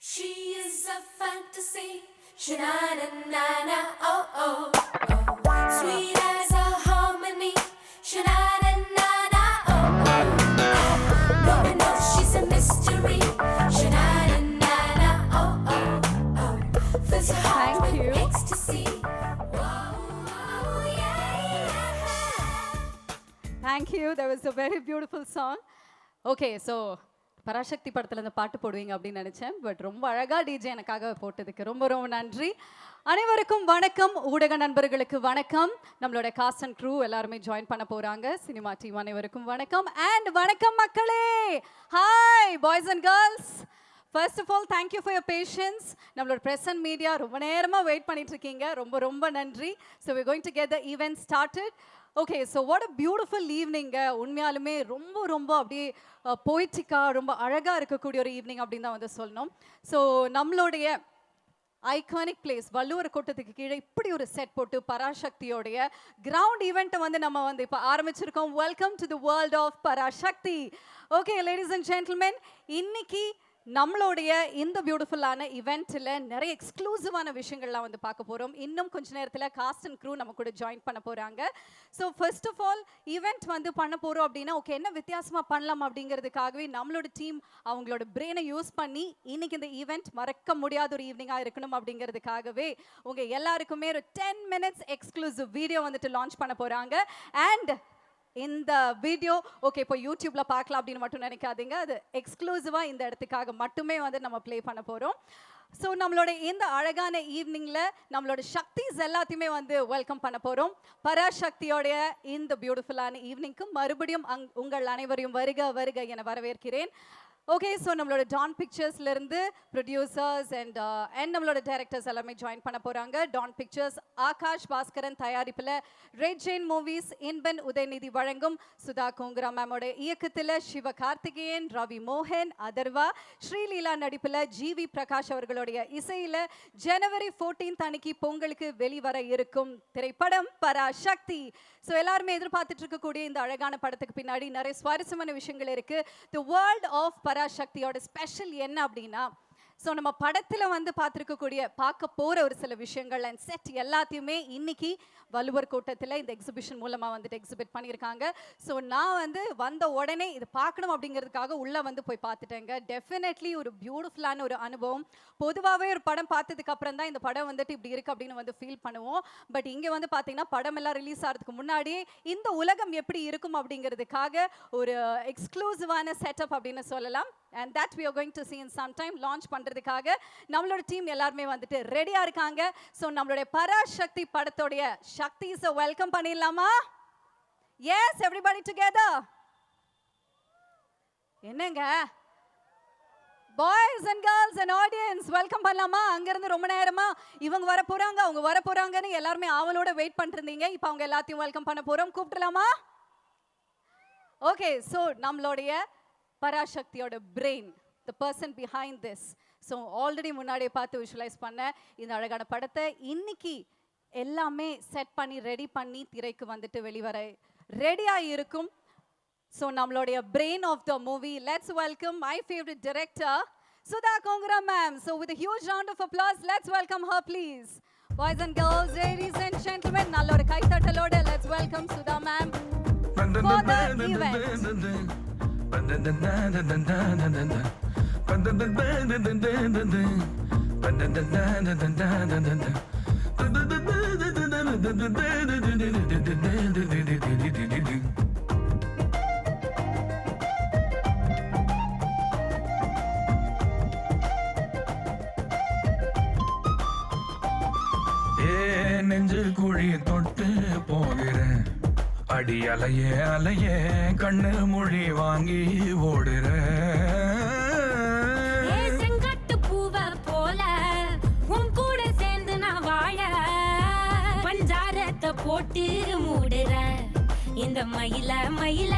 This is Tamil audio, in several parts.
She is a fantasy, sha-na-na-na-na, oh, oh, oh. Sweet as a harmony, sha-na-na-na-na, oh, oh. No one knows she's a mystery, sha-na-na-na-na, oh, oh, oh. Fills your heart Thank with you. ecstasy, whoa, whoa, yeah, yeah. Thank you. That was a very beautiful song. Okay, so Parasakthi படத்துல இந்த பாட்டு போடுவீங்க அப்படின்னு நினைச்சேன். பட் ரொம்ப அழகா டிஜே எனக்காக போட்டதுக்கு ரொம்ப ரொம்ப நன்றி. அனைவருக்கும் வணக்கம். ஊடக நண்பர்களுக்கு வணக்கம். நம்மளோட காஸ்ட் அண்ட் க்ரூ எல்லாருமே ஜாயின் பண்ண போறாங்க. சினிமா டீம் அனைவருக்கும் வணக்கம். அண்ட் வணக்கம் மக்களே. Hi boys and girls. First of all thank you for your patience. நம்மளோட ப்ரெஸ் அண்ட் மீடியா ரொம்ப நேரமாக வெயிட் பண்ணிட்டு இருக்கீங்க. ரொம்ப ரொம்ப நன்றி. So we're going to get the event started. Okay, so what a beautiful evening. உண்மையாலுமே ரொம்ப ரொம்ப அப்படியே போய்ட்டிக்காக ரொம்ப அழகாக இருக்கக்கூடிய ஒரு ஈவினிங் அப்படின்னு தான் வந்து சொல்லணும். ஸோ நம்மளுடைய ஐகானிக் பிளேஸ் வள்ளுவர் கோட்டத்துக்கு கீழே இப்படி ஒரு செட் போட்டு பராசக்தியோடைய கிரவுண்ட் ஈவெண்ட்டை வந்து நம்ம வந்து இப்போ ஆரம்பிச்சிருக்கோம். Welcome to the world of Parasakthi. Okay ladies and gentlemen, இன்னைக்கு நம்மளுடைய இந்த பியூட்டிஃபுல்லான இவெண்ட்டில் நிறைய எக்ஸ்க்ளூசிவான விஷயங்கள்லாம் வந்து பார்க்க போகிறோம். இன்னும் கொஞ்ச நேரத்தில் காஸ்ட் அண்ட் க்ரூ நம்ம கூட ஜாயின் பண்ண போகிறாங்க. So first of all event வந்து பண்ண போகிறோம் அப்படின்னா ஓகே என்ன வித்தியாசமாக பண்ணலாம் அப்படிங்கிறதுக்காகவே நம்மளோட டீம் அவங்களோட பிரெயினை யூஸ் பண்ணி இன்னைக்கு இந்த ஈவெண்ட் மறக்க முடியாத ஒரு ஈவினிங்காக இருக்கணும் அப்படிங்கிறதுக்காகவே உங்கள் எல்லாருக்குமே ஒரு 10 minutes எக்ஸ்க்ளூசிவ் வீடியோ வந்துட்டு லான்ச் பண்ண போகிறாங்க. அண்ட் இந்த வீடியோ ஓகே இப்போ யூடியூப்ல பார்க்கலாம் அப்படின்னு மட்டும் நினைக்காதீங்க. அது எக்ஸ்க்ளூசிவாக இந்த இடத்துக்காக மட்டுமே வந்து நம்ம ப்ளே பண்ண போகிறோம். ஸோ நம்மளோட இந்த அழகான ஈவினிங்கில் நம்மளோட சக்திஸ் எல்லாத்தையுமே வந்து வெல்கம் பண்ண போகிறோம். பராசக்தியோடைய இந்த பியூட்டிஃபுல்லான ஈவினிங்க்கு மறுபடியும் உங்கள் அனைவரையும் வருக வருக என வரவேற்கிறேன். ஓகே, ஸோ நம்மளோட டான் பிக்சர்ஸ்லேருந்து ப்ரொடியூசர்ஸ் அண்ட் நம்மளோட டைரக்டர்ஸ் எல்லாமே ஜாயின் பண்ண போகிறாங்க. டான் பிக்சர்ஸ் ஆகாஷ் பாஸ்கரன் தயாரிப்பில் ரெட் ஜெயின் மூவிஸ் இன்பன் உதயநிதி வழங்கும் சுதா கோங்குரா மேமோட இயக்கத்தில் சிவ கார்த்திகேயன், ரவி மோகன், அதர்வா, ஸ்ரீலீலா நடிப்பில் ஜிவி பிரகாஷ் அவர்களுடைய இசையில் ஜனவரி 14 அன்னைக்கு பொங்கலுக்கு வெளிவர இருக்கும் திரைப்படம் பராசக்தி. ஸோ எல்லாருமே எதிர்பார்த்துட்டு இருக்கக்கூடிய இந்த அழகான படத்துக்கு பின்னாடி நிறைய சுவாரஸ்யமான விஷயங்கள் இருக்கு. தி வேர்ல்ட் ஆஃப் பராசக்தியோட ஸ்பெஷல் என்ன அப்படின்னா, ஸோ நம்ம படத்தில் வந்து பார்க்க போகிற ஒரு சில விஷயங்கள் அண்ட் செட் எல்லாத்தையுமே இன்னைக்கு வள்ளுவர் கோட்டத்தில் இந்த எக்ஸிபிஷன் மூலமாக வந்துட்டு எக்ஸிபிட் பண்ணியிருக்காங்க. ஸோ நான் வந்து வந்த உடனே இது பார்க்கணும் அப்படிங்கிறதுக்காக உள்ளே வந்து போய் பார்த்துட்டேங்க. டெஃபினெட்லி ஒரு பியூட்டிஃபுல்லான ஒரு அனுபவம். பொதுவாகவே ஒரு படம் பார்த்ததுக்கு அப்புறம் தான் இந்த படம் வந்துட்டு இப்படி இருக்குது அப்படின்னு வந்து ஃபீல் பண்ணுவோம். பட் இங்கே வந்து பார்த்தீங்கன்னா படம் எல்லாம் ரிலீஸ் ஆகிறதுக்கு முன்னாடியே இந்த உலகம் எப்படி இருக்கும் அப்படிங்கிறதுக்காக ஒரு எக்ஸ்க்ளூசிவான செட்டப் அப்படின்னு சொல்லலாம். and that we are going to see in some time. launch பண்றதுக்காக நம்மளோட டீம் எல்லாரும் வந்துட்டு ரெடியா இருக்காங்க. சோ நம்மளுடைய பராசக்தி படத்தோட சக்திஸை வெல்கம் பண்ணிடலாமா? yes everybody together. என்னங்க boys and girls and audience welcome பண்ணலாமா? அங்கிருந்து ரொம்ப நேரமா இவங்க வர போறாங்க அவங்க வர போறாங்கன்னு எல்லாருமே ஆவலோட வெயிட் பண்ணிட்டு இருந்தீங்க. இப்போ அவங்க எல்லாத்தையும் வெல்கம் பண்ண போறோம். கூப்பிடலாமா? ஓகே, ஸோ நம்மளுடைய பராசக்தியோட brain, the person behind this. So already முன்னாடியே பார்த்து விஷுவலைஸ் பண்ண இந்த அழகான படத்தை இன்னைக்கு எல்லாமே செட் பண்ணி ரெடி பண்ணி திரைக்கு வந்துட்டு வெளிவர ரெடியாக இருக்கும். ஸோ நம்மளுடைய brain of the movie, let's welcome my favourite director Sudha Kongara ma'am. So with huge round of applause let's welcome her please. Boys and girls, ladies and gentlemen, நல்ல ஒரு கைத்தட்டலோட let's welcome Sudha ma'am for the event. நெஞ்சு குழி தொட்டு போகிறேன், அடி அலையே அலையே கண்ணு மொழி வாங்கி ஓடுற செங்கட்டு பூவ போல உன் கூட சேர்ந்து நான் வாழ பஞ்சாரத்தை போட்டு மூடுற இந்த மயில மயில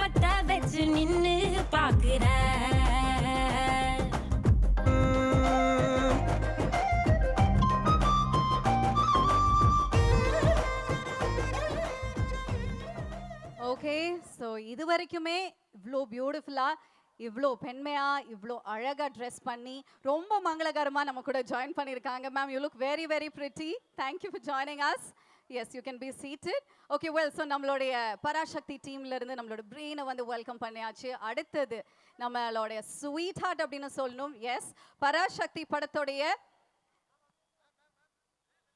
பத்த வச்சு நின்னு பாக்குற. ஓகே, ஸோ இது வரைக்குமே இவ்வளோ பியூட்டிஃபுல்லாக இவ்வளோ பெண்மையா இவ்வளோ அழகா ட்ரெஸ் பண்ணி ரொம்ப மங்களகரமா நம்ம கூட ஜாயின் பண்ணியிருக்காங்க. Ma'am, you look very very pretty. Thank you for joining us. Yes, you can be seated. Okay, well, so நம்மளுடைய பராசக்தி டீம்ல இருந்து நம்மளோட பிரெயினை வந்து வெல்கம் பண்ணியாச்சு. அடுத்தது நம்மளுடைய ஸ்வீட் ஹார்ட் அப்படின்னு சொல்லணும். எஸ், பராசக்தி படத்துடைய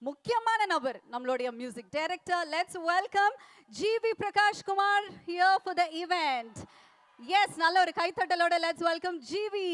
முக்கியமான நபர் நம்மளுடைய music director. Let's welcome GV Prakash Kumar here for the event. Yes, நல்ல ஒரு கைத்தட்டலோட லெட்ஸ் வெல்கம் ஜிவி.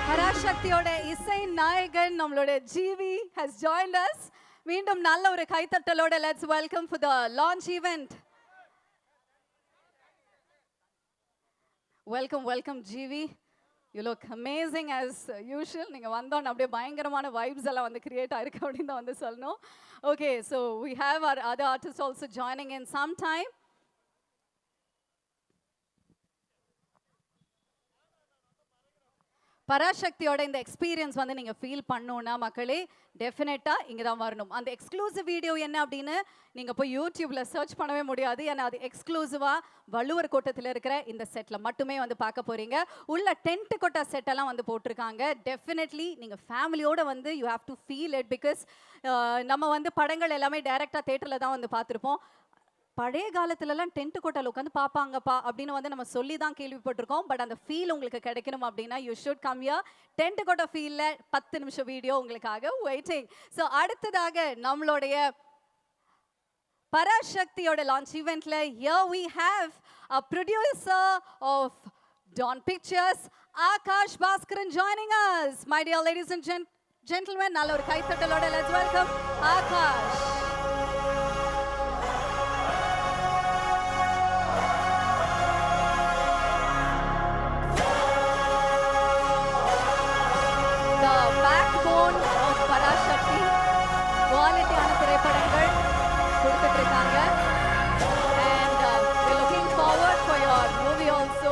பராசக்தியோட இசை நாயகன் நம்மளோட ஜிவி has joined us. மீண்டும் நல்ல ஒரு கைத்தட்டலோட let's welcome for the launch event. Welcome GV. You look amazing as usual. நீங்க வந்தோன்னு அப்படியே பயங்கரமான vibes எல்லாம் வந்து கிரியேட் ஆயிருக்கு அப்படின்னு தான் வந்து சொல்லணும். Okay, so we have our other artists also joining in sometime. பராசக்தியோட இந்த எக்ஸ்பீரியன்ஸ் வந்து நீங்கள் ஃபீல் பண்ணணுன்னா மக்களே டெஃபினட்டாக இங்கே தான் வரணும். அந்த எக்ஸ்க்ளூசிவ் வீடியோ என்ன அப்படின்னு நீங்கள் போய் யூடியூப்பில் சர்ச் பண்ணவே முடியாது. ஏன்னா அது எக்ஸ்க்ளூசிவாக வள்ளுவர் கோட்டத்தில் இருக்கிற இந்த செட்டில் மட்டுமே வந்து பார்க்க போகிறீங்க. உள்ள டென்ட் கொட்டா செட்டெல்லாம் வந்து போட்டிருக்காங்க. டெஃபினெட்லி நீங்கள் ஃபேமிலியோடு வந்து you have to feel it. Because நம்ம வந்து படங்கள் எல்லாமே டைரெக்டாக தேட்டரில் தான் வந்து பார்த்துருப்போம். பழைய காலத்துலலாம் டென்ட் கோட்டால் உட்காந்து பார்ப்பாங்கப்பா அப்படின்னு வந்து நம்ம சொல்லி தான் கேள்விப்பட்டிருக்கோம். பட் அந்த ஃபீல் உங்களுக்கு கிடைக்கணும் அப்படின்னா you should come here. Tentkotta ஃபீலில் 10 நிமிஷம் வீடியோ உங்களுக்காக வெயிட்டிங். ஸோ அடுத்ததாக நம்மளுடைய பராசக்தியோட லான்ச் ஈவெண்ட்ல here we have a producer of Dawn Pictures, Akash Bhaskaran joining us. My dear ladies and gentlemen, நல்ல ஒரு கைத்தட்டலோட let's welcome Akash. பராசக்தி குவாலிட்டியான திரைப்படங்கள் கொடுத்துட்டு இருக்காங்க. And we're looking forward for your movie also.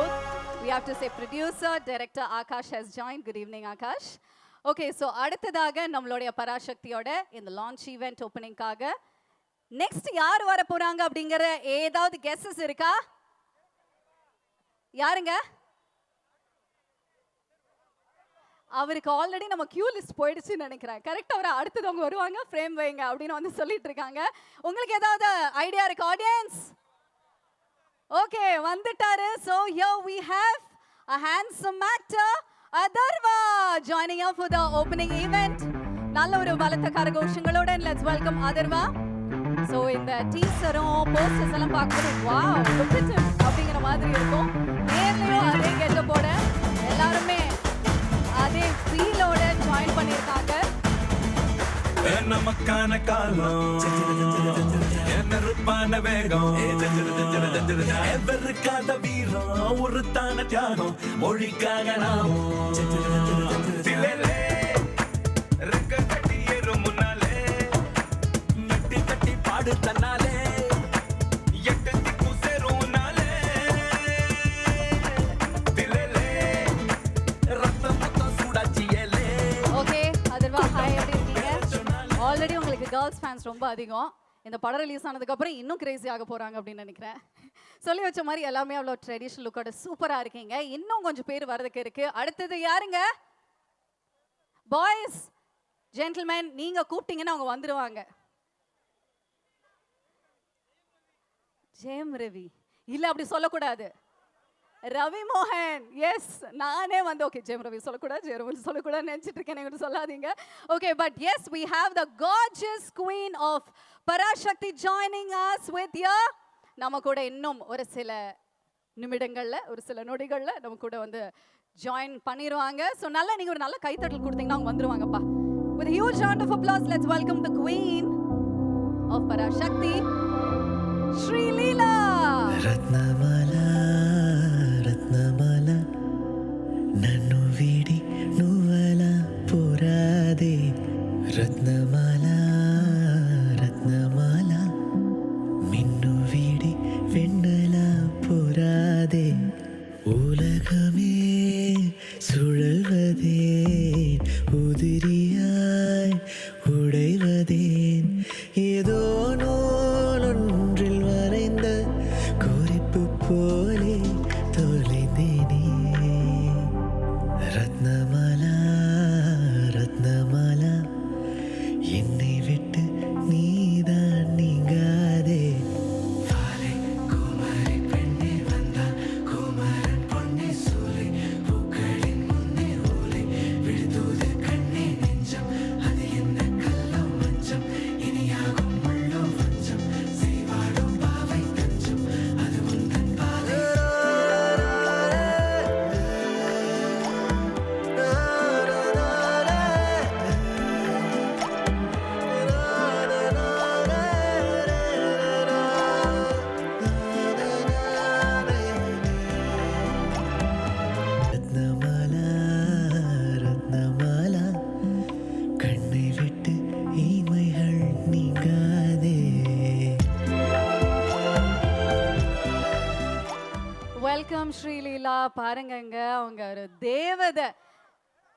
We have to say producer, director Akash has joined. Good evening, Akash. Okay, so அடுத்ததாக நம்மளுடைய பராசக்தியோட இந்த லான்ச் ஈவென்ட் ஓப்பனிங்காக நெக்ஸ்ட் யார் வர போறாங்க அப்படிங்கிற ஏதாவது கெஸ்ஸஸ் இருக்கா? யாருங்க? அவருக்கு ஆல்ரெடி நம்ம கியூ லிஸ்ட் போயிடுச்சுன்னு நினைக்கிறேன். கரெக்டாக அவர் அடுத்தவங்க வருவாங்க, ஃப்ரேம் வைங்க அப்படின்னு வந்து சொல்லிட்டு இருக்காங்க. உங்களுக்கு ஏதாவது ஐடியா இருக்கு ஆடியன்ஸ்? ஓகே, வந்துட்டாரு. So here we have a handsome actor Atharva joining us for the opening event. நல்ல ஒரு பலத்த கரகோஷங்களோட let's welcome Atharva. ஸோ இந்த டீசரும் போஸ்டர்ஸ் எல்லாம் பார்க்கும்போது வாவ் look at him அப்படிங்கிற மாதிரி மாதிரி இருக்கும். நேர்லயும் அதே கெட்டப்போட எல்லாருமே அதே ஃபீலோட ஜாயின் பண்ணியிருக்காங்க. நமக்கான காலம் நெருப்பான வேகம் எவருக்காத வீரம் ஒருத்தான தியாகம் மொழிக்காக நாமும் ரெக்க கட்டி ஏறும் முன்னாலே நட்டி தட்டி பாடு தன்னாலே எட்டு திக்கும் சேரும் நாளே தில்லே ரத்தம் மொத்தம் சூடாச்சியலே. ஓகே அதர்வா ஹாய், எப்படி இருக்கீங்க? ஆல்ரெடி உங்களுக்கு கேர்ள்ஸ் ஃபேன்ஸ் ரொம்ப அதிகம். இந்த படம் ரிலீஸ் ஆனதுக்கப்புறம் இன்னும் கிரேசி ஆக போகிறாங்க அப்படின்னு நினைக்கிறேன். சொல்லி வச்ச மாதிரி எல்லாமே அவ்வளோ ட்ரெடிஷ்னல் லுக்கோட சூப்பராக இருக்கீங்க. இன்னும் கொஞ்சம் பேர் வரதுக்கு இருக்கு. அடுத்தது யாருங்க? பாய்ஸ் ஜென்டில்மேன், நீங்கள் கூப்பிட்டீங்கன்னா அவங்க வந்துடுவாங்க. ஜெயம் ரவி இல்லை, அப்படி சொல்லக்கூடாது. ரவி மோகன், எஸ் நானே வந்து ஓகே ஜெயம் ரவி சொல்லக்கூடாது, ஜெயம் ரவி சொல்லக்கூடாது நினச்சிட்டு இருக்கேன், என்கிட்ட சொல்லாதீங்க. Okay but yes we have the gorgeous queen of Parasakthi joining us with you. நம்ம கூட இன்னும் ஒரு சில நிமிடங்கள்ல ஒரு சில நொடிகள்ல நம்ம கூட வந்து ஜாயின் பண்ணிடுவாங்க. ஸோ நல்லா நீங்கள் ஒரு நல்ல கைத்தட்டல் கொடுத்தீங்கன்னா அவங்க வந்துருவாங்கப்பா. With a huge round of applause, let's welcome the queen of Parasakthi, Sri Leela. రత్నమాల రత్నమాల నన్ను వీడి నువ్వలా పోరాదే రత్నమాల రత్నమాల మిన్ను వీడి వెన్నెలా போராதே உலகமே சுழல்வதேன் உதிரியாய் உடைவதேன் ஏதோ நூலொன்றில் வரைந்த குறிப்பு போலே தொலைந்தேனே ரத்னமாலா ரத்னமாலா என்னை விட்டு நீதான் நீங்காதே வாலை குமரி பெண்ணே வந்தால் குமரன் பொன்னே சூலை பூக்களின் முன்னே ஓலை விழுதூது கண்ணே நெஞ்சம் அது என்ன கள்ளோ மஞ்சம் இனியாகும் முள்ளோ வஞ்சம் செய்வாடும் பாவை தஞ்சம் அது உந்தன் பாதை ரத்னமாலா ரத்னமாலா கண்ணை விட்டு இமைகள் நீங்காதே வெல்கம் ஸ்ரீலீலா. பாருங்கங்க அவங்க ஒரு தேவதை.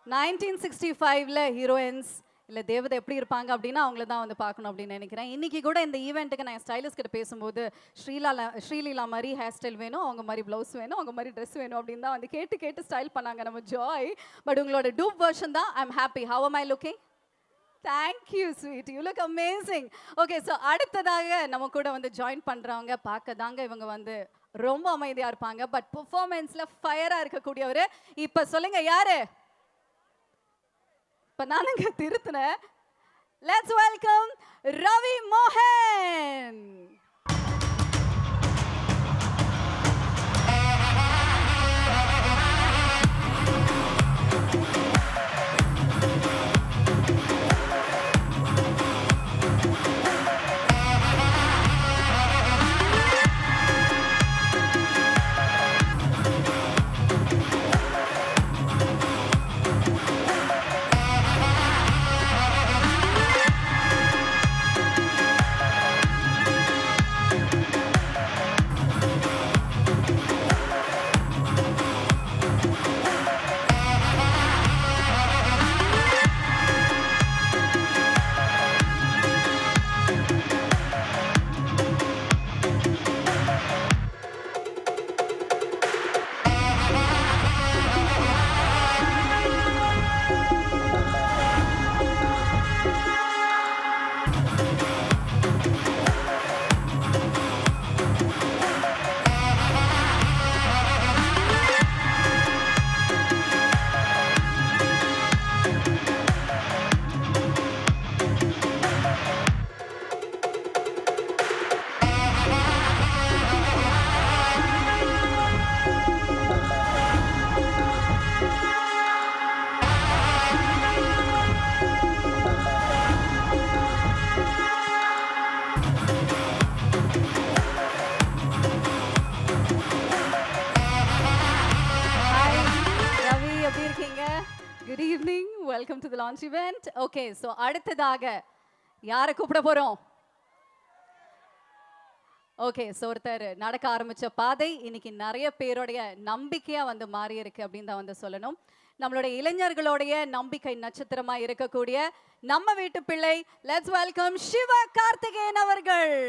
1965ல் ஹீரோயின்ஸ் இல்லை தேவதை எப்படி இருப்பாங்க அப்படின்னா அவங்கள தான் வந்து பார்க்கணும் அப்படின்னு நினைக்கிறேன். இன்றைக்கி கூட இந்த ஈவெண்ட்டுக்கு நான் ஸ்டைலிஸ்ட் கிட்ட பேசும்போது ஸ்ரீலீலா மாதிரி ஹேர் ஸ்டைல் வேணும், அவங்க மாதிரி ப்ளவுஸ் வேணும், அவங்க மாதிரி ட்ரெஸ் வேணும் அப்படின்னு தான் வந்து கேட்டு கேட்டு ஸ்டைல் பண்ணாங்க நம்ம ஜாய். பட் உங்களோட டூப் வெர்ஷன் தான். I am happy. How am I looking? Thank you sweet, you look amazing. Okay, so அடுத்ததாக நம்ம கூட வந்து ஜாயின் பண்ணுறவங்க பார்க்க தாங்க இவங்க வந்து ரொம்ப அமைதியாக இருப்பாங்க. பட் பெர்ஃபார்மன்ஸில் ஃபயராக இருக்கக்கூடியவர். இப்போ சொல்லுங்க யாரு? இப்போ நானுங்க திருத்தினேன். Let's welcome ரவி மோகன். Good evening, welcome to the launch event. Okay, so அடுத்ததாக யாரை கூப்பிட போறோம்? ஓகே, ஸோ ஒருத்தர் நடக்க ஆரம்பிச்ச பாதை இன்னைக்கு நிறைய பேருடைய நம்பிக்கையா வந்து மாறி இருக்கு அப்படின்னு தான் வந்து சொல்லணும். நம்மளுடைய இளைஞர்களுடைய நம்பிக்கை நட்சத்திரமா இருக்கக்கூடிய நம்ம வீட்டு பிள்ளை, லெட்ஸ் வெல்கம் சிவ கார்த்திகேயன் அவர்கள்.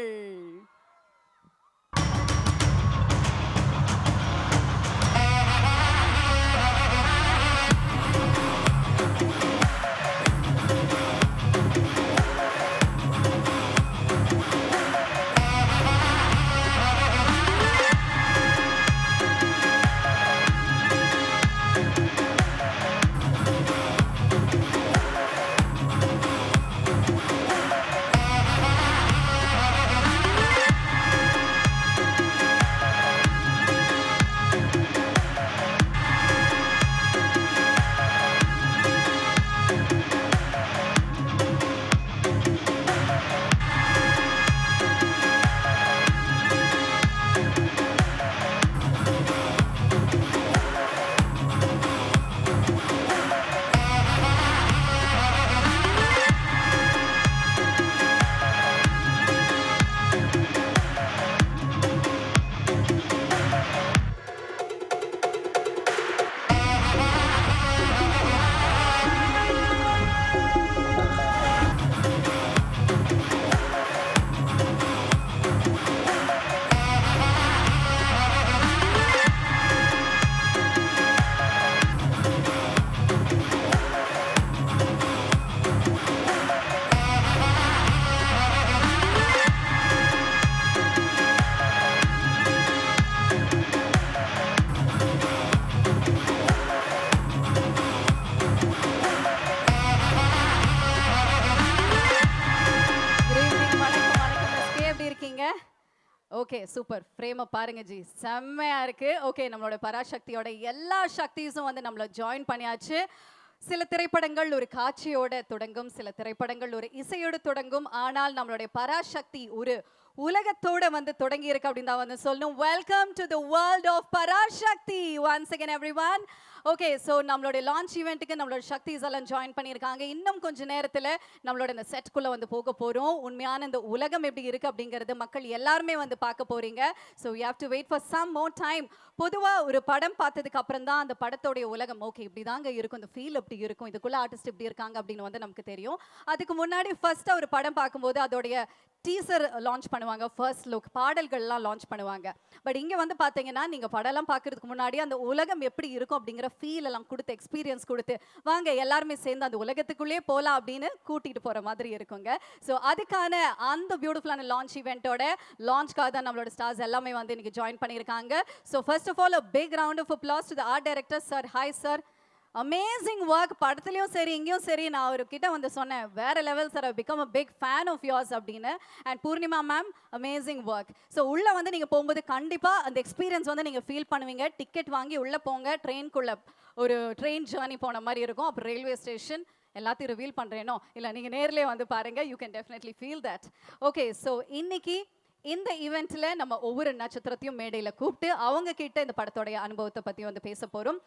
Okay, super. ஃப்ரேமை பாருங்க ஜி, செம்மையா இருக்கு. ஓகே, நம்மளோட பராசக்தியோட எல்லா சக்திஸும் வந்து நம்மள ஜாயின் பண்ணியாச்சு. சில திரைப்படங்கள் ஒரு காட்சியோட தொடங்கும், சில திரைப்படங்கள் ஒரு இசையோடு தொடங்கும். ஆனால் நம்மளுடைய பராசக்தி ஒரு உலகத்தோட வந்து தொடங்கி இருக்கு அப்படின்னு தான் வந்து சொல்லணும். Welcome to the world of Parasakthi once again everyone. Okay, so நம்மளோட லான்ச் ஈவெண்ட்டுக்கு நம்மளோட சக்திஸ் எல்லாம் ஜாயின் பண்ணியிருக்காங்க. இன்னும் கொஞ்சம் நேரத்தில் நம்மளோட இந்த செட்குள்ளே வந்து போக போகிறோம். உண்மையான இந்த உலகம் எப்படி இருக்குது அப்படிங்கிறது மக்கள் எல்லாருமே வந்து பார்க்க போகிறீங்க. So you have to wait for some more time. பொதுவாக ஒரு படம் பார்த்ததுக்கு அப்புறம் தான் அந்த படத்தோடைய உலகம் ஓகே இப்படி தாங்க இருக்கும், இந்த ஃபீல் எப்படி இருக்கும், இதுக்குள்ளே ஆர்டிஸ்ட் இப்படி இருக்காங்க அப்படின்னு வந்து நமக்கு தெரியும். அதுக்கு முன்னாடி ஃபர்ஸ்ட்டாக ஒரு படம் பார்க்கும்போது அதோடைய டீசர் லான்ச் பண்ணுவாங்க, ஃபர்ஸ்ட் லுக் பாடல்கள்லாம் லான்ச் பண்ணுவாங்க. பட் இங்கே வந்து பார்த்தீங்கன்னா நீங்கள் படம்லாம் பார்க்கறதுக்கு முன்னாடி அந்த உலகம் எப்படி இருக்கும் அப்படிங்கிற ஃபீல் எல்லாம் கொடுத்து, எக்ஸ்பீரியன்ஸ் கொடுத்து, வாங்க எல்லாருமே சேர்ந்து அந்த உலகத்துக்குள்ளே போகலாம் அப்படின்னு கூட்டிகிட்டு போகிற மாதிரி இருக்குங்க. ஸோ அதுக்கான அந்த பியூட்டிஃபுல்லான லான்ச் ஈவெண்ட்டோட லான்ச்காக தான் நம்மளோட ஸ்டார்ஸ் எல்லாமே வந்து இன்னைக்கு ஜாயின் பண்ணியிருக்காங்க. So first of all, a big round of applause to the art director sir. Hi sir, amazing work. படத்துலையும் சரி இங்கேயும் சரி நான் அவர்கிட்ட வந்து சொன்னேன், வேற level sir, become a big fan of yours அப்படின்னு. And Poornima ma'am, amazing work. So உள்ளே வந்து நீங்கள் போகும்போது கண்டிப்பாக அந்த எக்ஸ்பீரியன்ஸ் வந்து நீங்கள் ஃபீல் பண்ணுவீங்க. டிக்கெட் வாங்கி உள்ளே போங்க, ட்ரெயின்குள்ளே ஒரு ட்ரெயின் ஜேர்னி போன மாதிரி இருக்கும். அப்புறம் ரயில்வே ஸ்டேஷன் எல்லாத்தையும் ரிவீல் பண்ணுறேனோ இல்லை, நீங்கள் நேர்லேயே வந்து பாருங்கள், you can definitely feel that. Okay, so இன்னைக்கு இந்த ஈவெண்ட்டில் நம்ம ஒவ்வொரு நட்சத்திரத்தையும் மேடையில் கூப்பிட்டு அவங்க கிட்ட இந்த படத்தோடைய அனுபவத்தை பற்றி வந்து பேச போகிறோம்.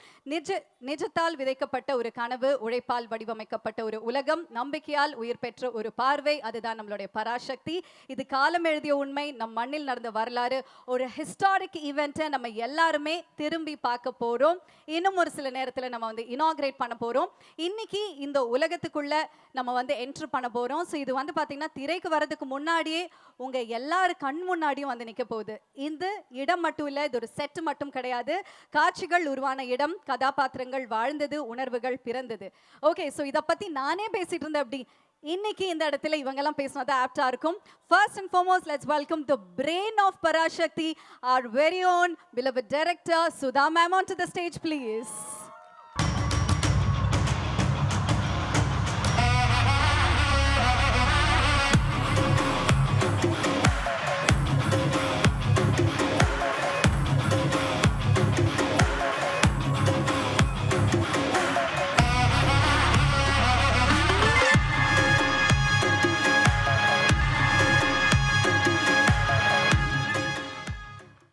நிஜத்தால் விதைக்கப்பட்ட ஒரு கனவு, உழைப்பால் வடிவமைக்கப்பட்ட ஒரு உலகம், நம்பிக்கையால் உயிர் பெற்ற ஒரு பார்வை, அதுதான் நம்மளுடைய பராசக்தி. இது காலம் எழுதிய உண்மை, நம் மண்ணில் நடந்த வரலாறு, ஒரு ஹிஸ்டாரிக் ஈவெண்ட்டை நம்ம எல்லாருமே திரும்பி பார்க்க போகிறோம். இன்னும் ஒரு சில நேரத்தில் நம்ம வந்து இனாக்ரேட் பண்ண போகிறோம். இன்னைக்கு இந்த உலகத்துக்குள்ள நம்ம வந்து என்ட்ரு பண்ண போகிறோம். ஸோ இது வந்து பார்த்தீங்கன்னா திரைக்கு வர்றதுக்கு முன்னாடியே உங்கள் எல்லாரும் கண் முன்னாடியும் வந்து நிற்க போகுது. இந்த இடம் மட்டும் இல்லை, இது ஒரு செட் மட்டும் கிடையாது. காட்சிகள் உருவான இடம், கதாபாத்திரங்கள் வாழ்ந்தது, உணர்வுகள் பிறந்தது. ஓகே, ஸோ இதை பற்றி நானே பேசிட்டு இருந்தேன். அப்படி இன்னைக்கு இந்த இடத்துல இவங்கெல்லாம் பேசினது ஆப்டா இருக்கும். First and foremost, let's welcome the brain of Parasakthi, our very own beloved director Sudha ma'am onto the stage please.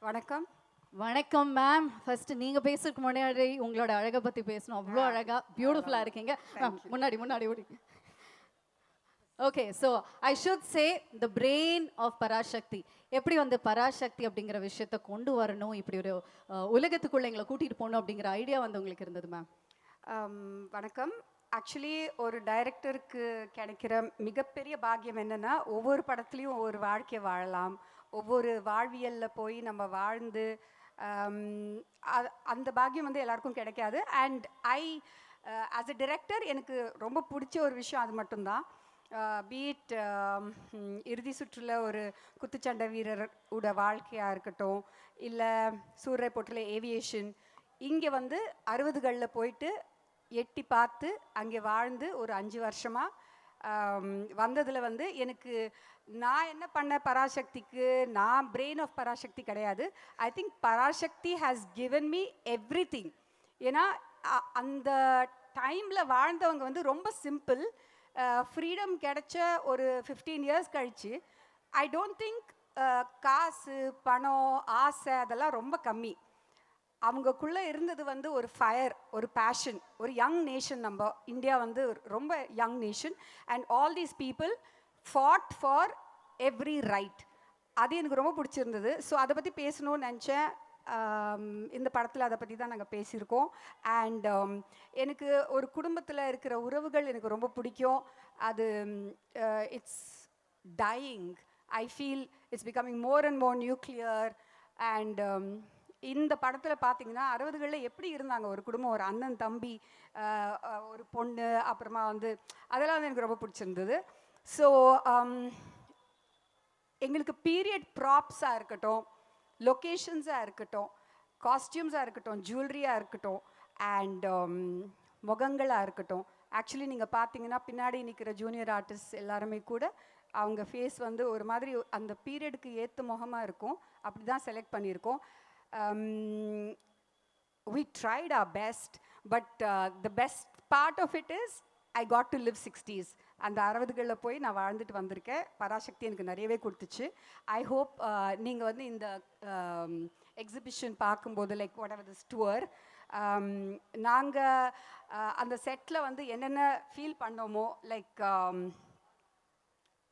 வணக்கம். வணக்கம் மேம். ஃபர்ஸ்ட் நீங்க பேசுறதுக்கு முன்னாடி உங்களோட அழகை பத்தி பேசணும். அவ்வளோ அழகா பியூட்டிஃபுல்லா இருக்கீங்க. மேம் முன்னாடி ஓடி. Okay, so I should say the brain of Parasakthi. எப்படி வந்து பராசக்தி அப்படிங்கிற விஷயத்த கொண்டு வரணும், இப்படி ஒரு உலகத்துக்குள்ள எங்களை கூட்டிட்டு போகணும் அப்படிங்கிற ஐடியா வந்து உங்களுக்கு இருந்தது மேம்? வணக்கம். ஆக்சுவலி ஒரு டைரக்டருக்கு கிடைக்கிற மிகப்பெரிய பாக்கியம் என்னென்னா, ஒவ்வொரு படத்துலையும் ஒவ்வொரு வாழ்க்கையை வாழலாம், ஒவ்வொரு வாழ்வியலில் போய் நம்ம வாழ்ந்து அந்த பாக்கியம் வந்து எல்லாருக்கும் கிடைக்காது. அண்ட் ஆஸ் அ டிரெக்டர் எனக்கு ரொம்ப பிடிச்ச ஒரு விஷயம் அது மட்டும்தான். பீட் இறுதி சுற்றுல ஒரு குத்துச்சண்டை வீரரோட வாழ்க்கையாக இருக்கட்டும், இல்லை சூரிய போட்டில் ஏவியேஷன், இங்கே வந்து 60களில் போயிட்டு எட்டி பார்த்து அங்கே வாழ்ந்து ஒரு 5 வருஷமாக வந்ததில் வந்து எனக்கு நான் என்ன பண்ண பராசக்திக்கு, நான் பிரெயின் ஆஃப் பராசக்தி கிடையாது. I think Parasakthi has given me everything. ஏன்னா அந்த டைமில் வாழ்ந்தவங்க வந்து ரொம்ப சிம்பிள். ஃப்ரீடம் கிடைச்ச ஒரு 15 இயர்ஸ் கழிச்சு ஐ டோன்ட் திங்க் காசு பணம் ஆசை அதெல்லாம் ரொம்ப கம்மி. அவங்கக்குள்ளே இருந்தது வந்து ஒரு ஃபயர், ஒரு பேஷன், ஒரு யங் நேஷன். நம்ம இந்தியா வந்து ரொம்ப young nation. And all these people ஃபாட் for every right. அது எனக்கு ரொம்ப பிடிச்சிருந்தது. ஸோ அதை பற்றி பேசணும்னு நினச்சேன். இந்த படத்தில் அதை பற்றி தான் நாங்கள் பேசியிருக்கோம். அண்ட் எனக்கு ஒரு குடும்பத்தில் இருக்கிற உறவுகள் எனக்கு ரொம்ப பிடிக்கும். அது it's dying. I feel it's becoming more and more nuclear. And இந்த படத்தில் பார்த்தீங்கன்னா 60களில் எப்படி இருந்தாங்க ஒரு குடும்பம், ஒரு அண்ணன் தம்பி, ஒரு பொண்ணு, அப்புறமா வந்து அதெல்லாம் வந்து எனக்கு ரொம்ப பிடிச்சிருந்தது. ஸோ எங்களுக்கு பீரியட் ப்ராப்ஸாக இருக்கட்டும், லொக்கேஷன்ஸாக இருக்கட்டும், காஸ்டியூம்ஸாக இருக்கட்டும், ஜுவல்லரியாக இருக்கட்டும், அண்ட் முகங்களாக இருக்கட்டும். ஆக்சுவலி நீங்கள் பார்த்தீங்கன்னா பின்னாடி நிற்கிற ஜூனியர் ஆர்டிஸ்ட் எல்லாருமே கூட அவங்க ஃபேஸ் வந்து ஒரு மாதிரி அந்த பீரியடுக்கு ஏற்ற முகமாக இருக்கும். அப்படி தான் செலக்ட் பண்ணியிருக்கோம். We tried our best, but the best part of it is I got to live 60s. அந்த 60களில் போய் நான் வாழ்ந்துட்டு வந்திருக்கேன். பராசக்தி எனக்கு நிறையவே கொடுத்துச்சு. ஐ ஹோப் நீங்கள் வந்து இந்த எக்ஸிபிஷன் பார்க்கும்போது like what ever this tour, நாங்கள் அந்த செட்டில் வந்து என்னென்ன ஃபீல் பண்ணோமோ, லைக்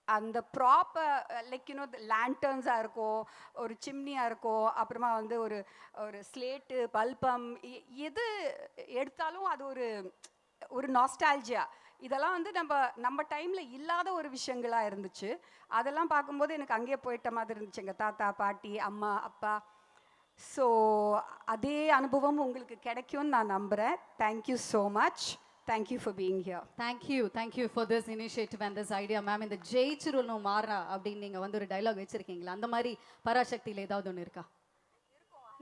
அந்த ப்ராப்பர் லைக் யூனோ லேண்டர்ன்ஸாக இருக்கும், ஒரு சிம்னியாக இருக்கும், அப்புறமா வந்து ஒரு ஸ்லேட்டு பல்பம், எது எடுத்தாலும் அது ஒரு நாஸ்டால்ஜியா. இதெல்லாம் வந்து நம்ம டைமில் இல்லாத ஒரு விஷயங்களாக இருந்துச்சு. அதெல்லாம் பார்க்கும்போது எனக்கு அங்கேயே போயிட்ட மாதிரி இருந்துச்சு, எங்கள் தாத்தா பாட்டி அம்மா அப்பா. ஸோ அதே அனுபவம் உங்களுக்கு கிடைக்கும்னு நான் நம்புகிறேன். Thank you so much. Thank you for being here. Thank you for this initiative and this idea, ma'am. இந்த ஜெயிச்சிருணும் மாறா அப்படின்னு நீங்கள் வந்து ஒரு டைலாக் வச்சிருக்கீங்களா? அந்த மாதிரி பராசக்தியில் ஏதாவது ஒன்று இருக்கா?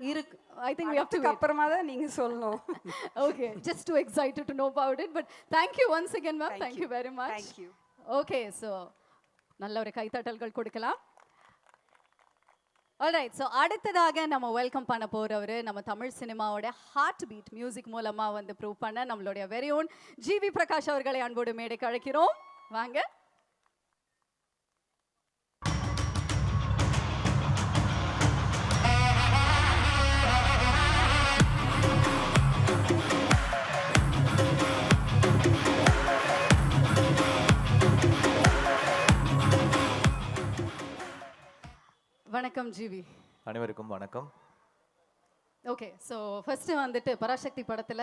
இருக்கு. I think we have to wait. அப்புறமா தான் நீங்கள் சொல்லணும். Okay, just too excited to know about it, but thank you once again, ma'am. Thank you very much. Thank you. Okay, so நல்ல ஒரு கைத்தட்டல்கள் கொடுக்கலாம். ஆல்ரைட், ஸோ அடுத்ததாக நம்ம வெல்கம் பண்ண போகிறவர் நம்ம தமிழ் சினிமாவோட ஹார்ட் பீட் மியூசிக் மூலமாக வந்து ப்ரூவ் பண்ண நம்மளுடைய வெரி ஓன் ஜிவி பிரகாஷ் அவர்களை அன்போடு மேடைக்கு அழைக்கிறோம். வாங்க. வணக்கம் ஜிவி. அனைவருக்கும் வணக்கம். ஓகே, ஸோ ஃபர்ஸ்ட்டு வந்துட்டு பராசக்தி படத்தில்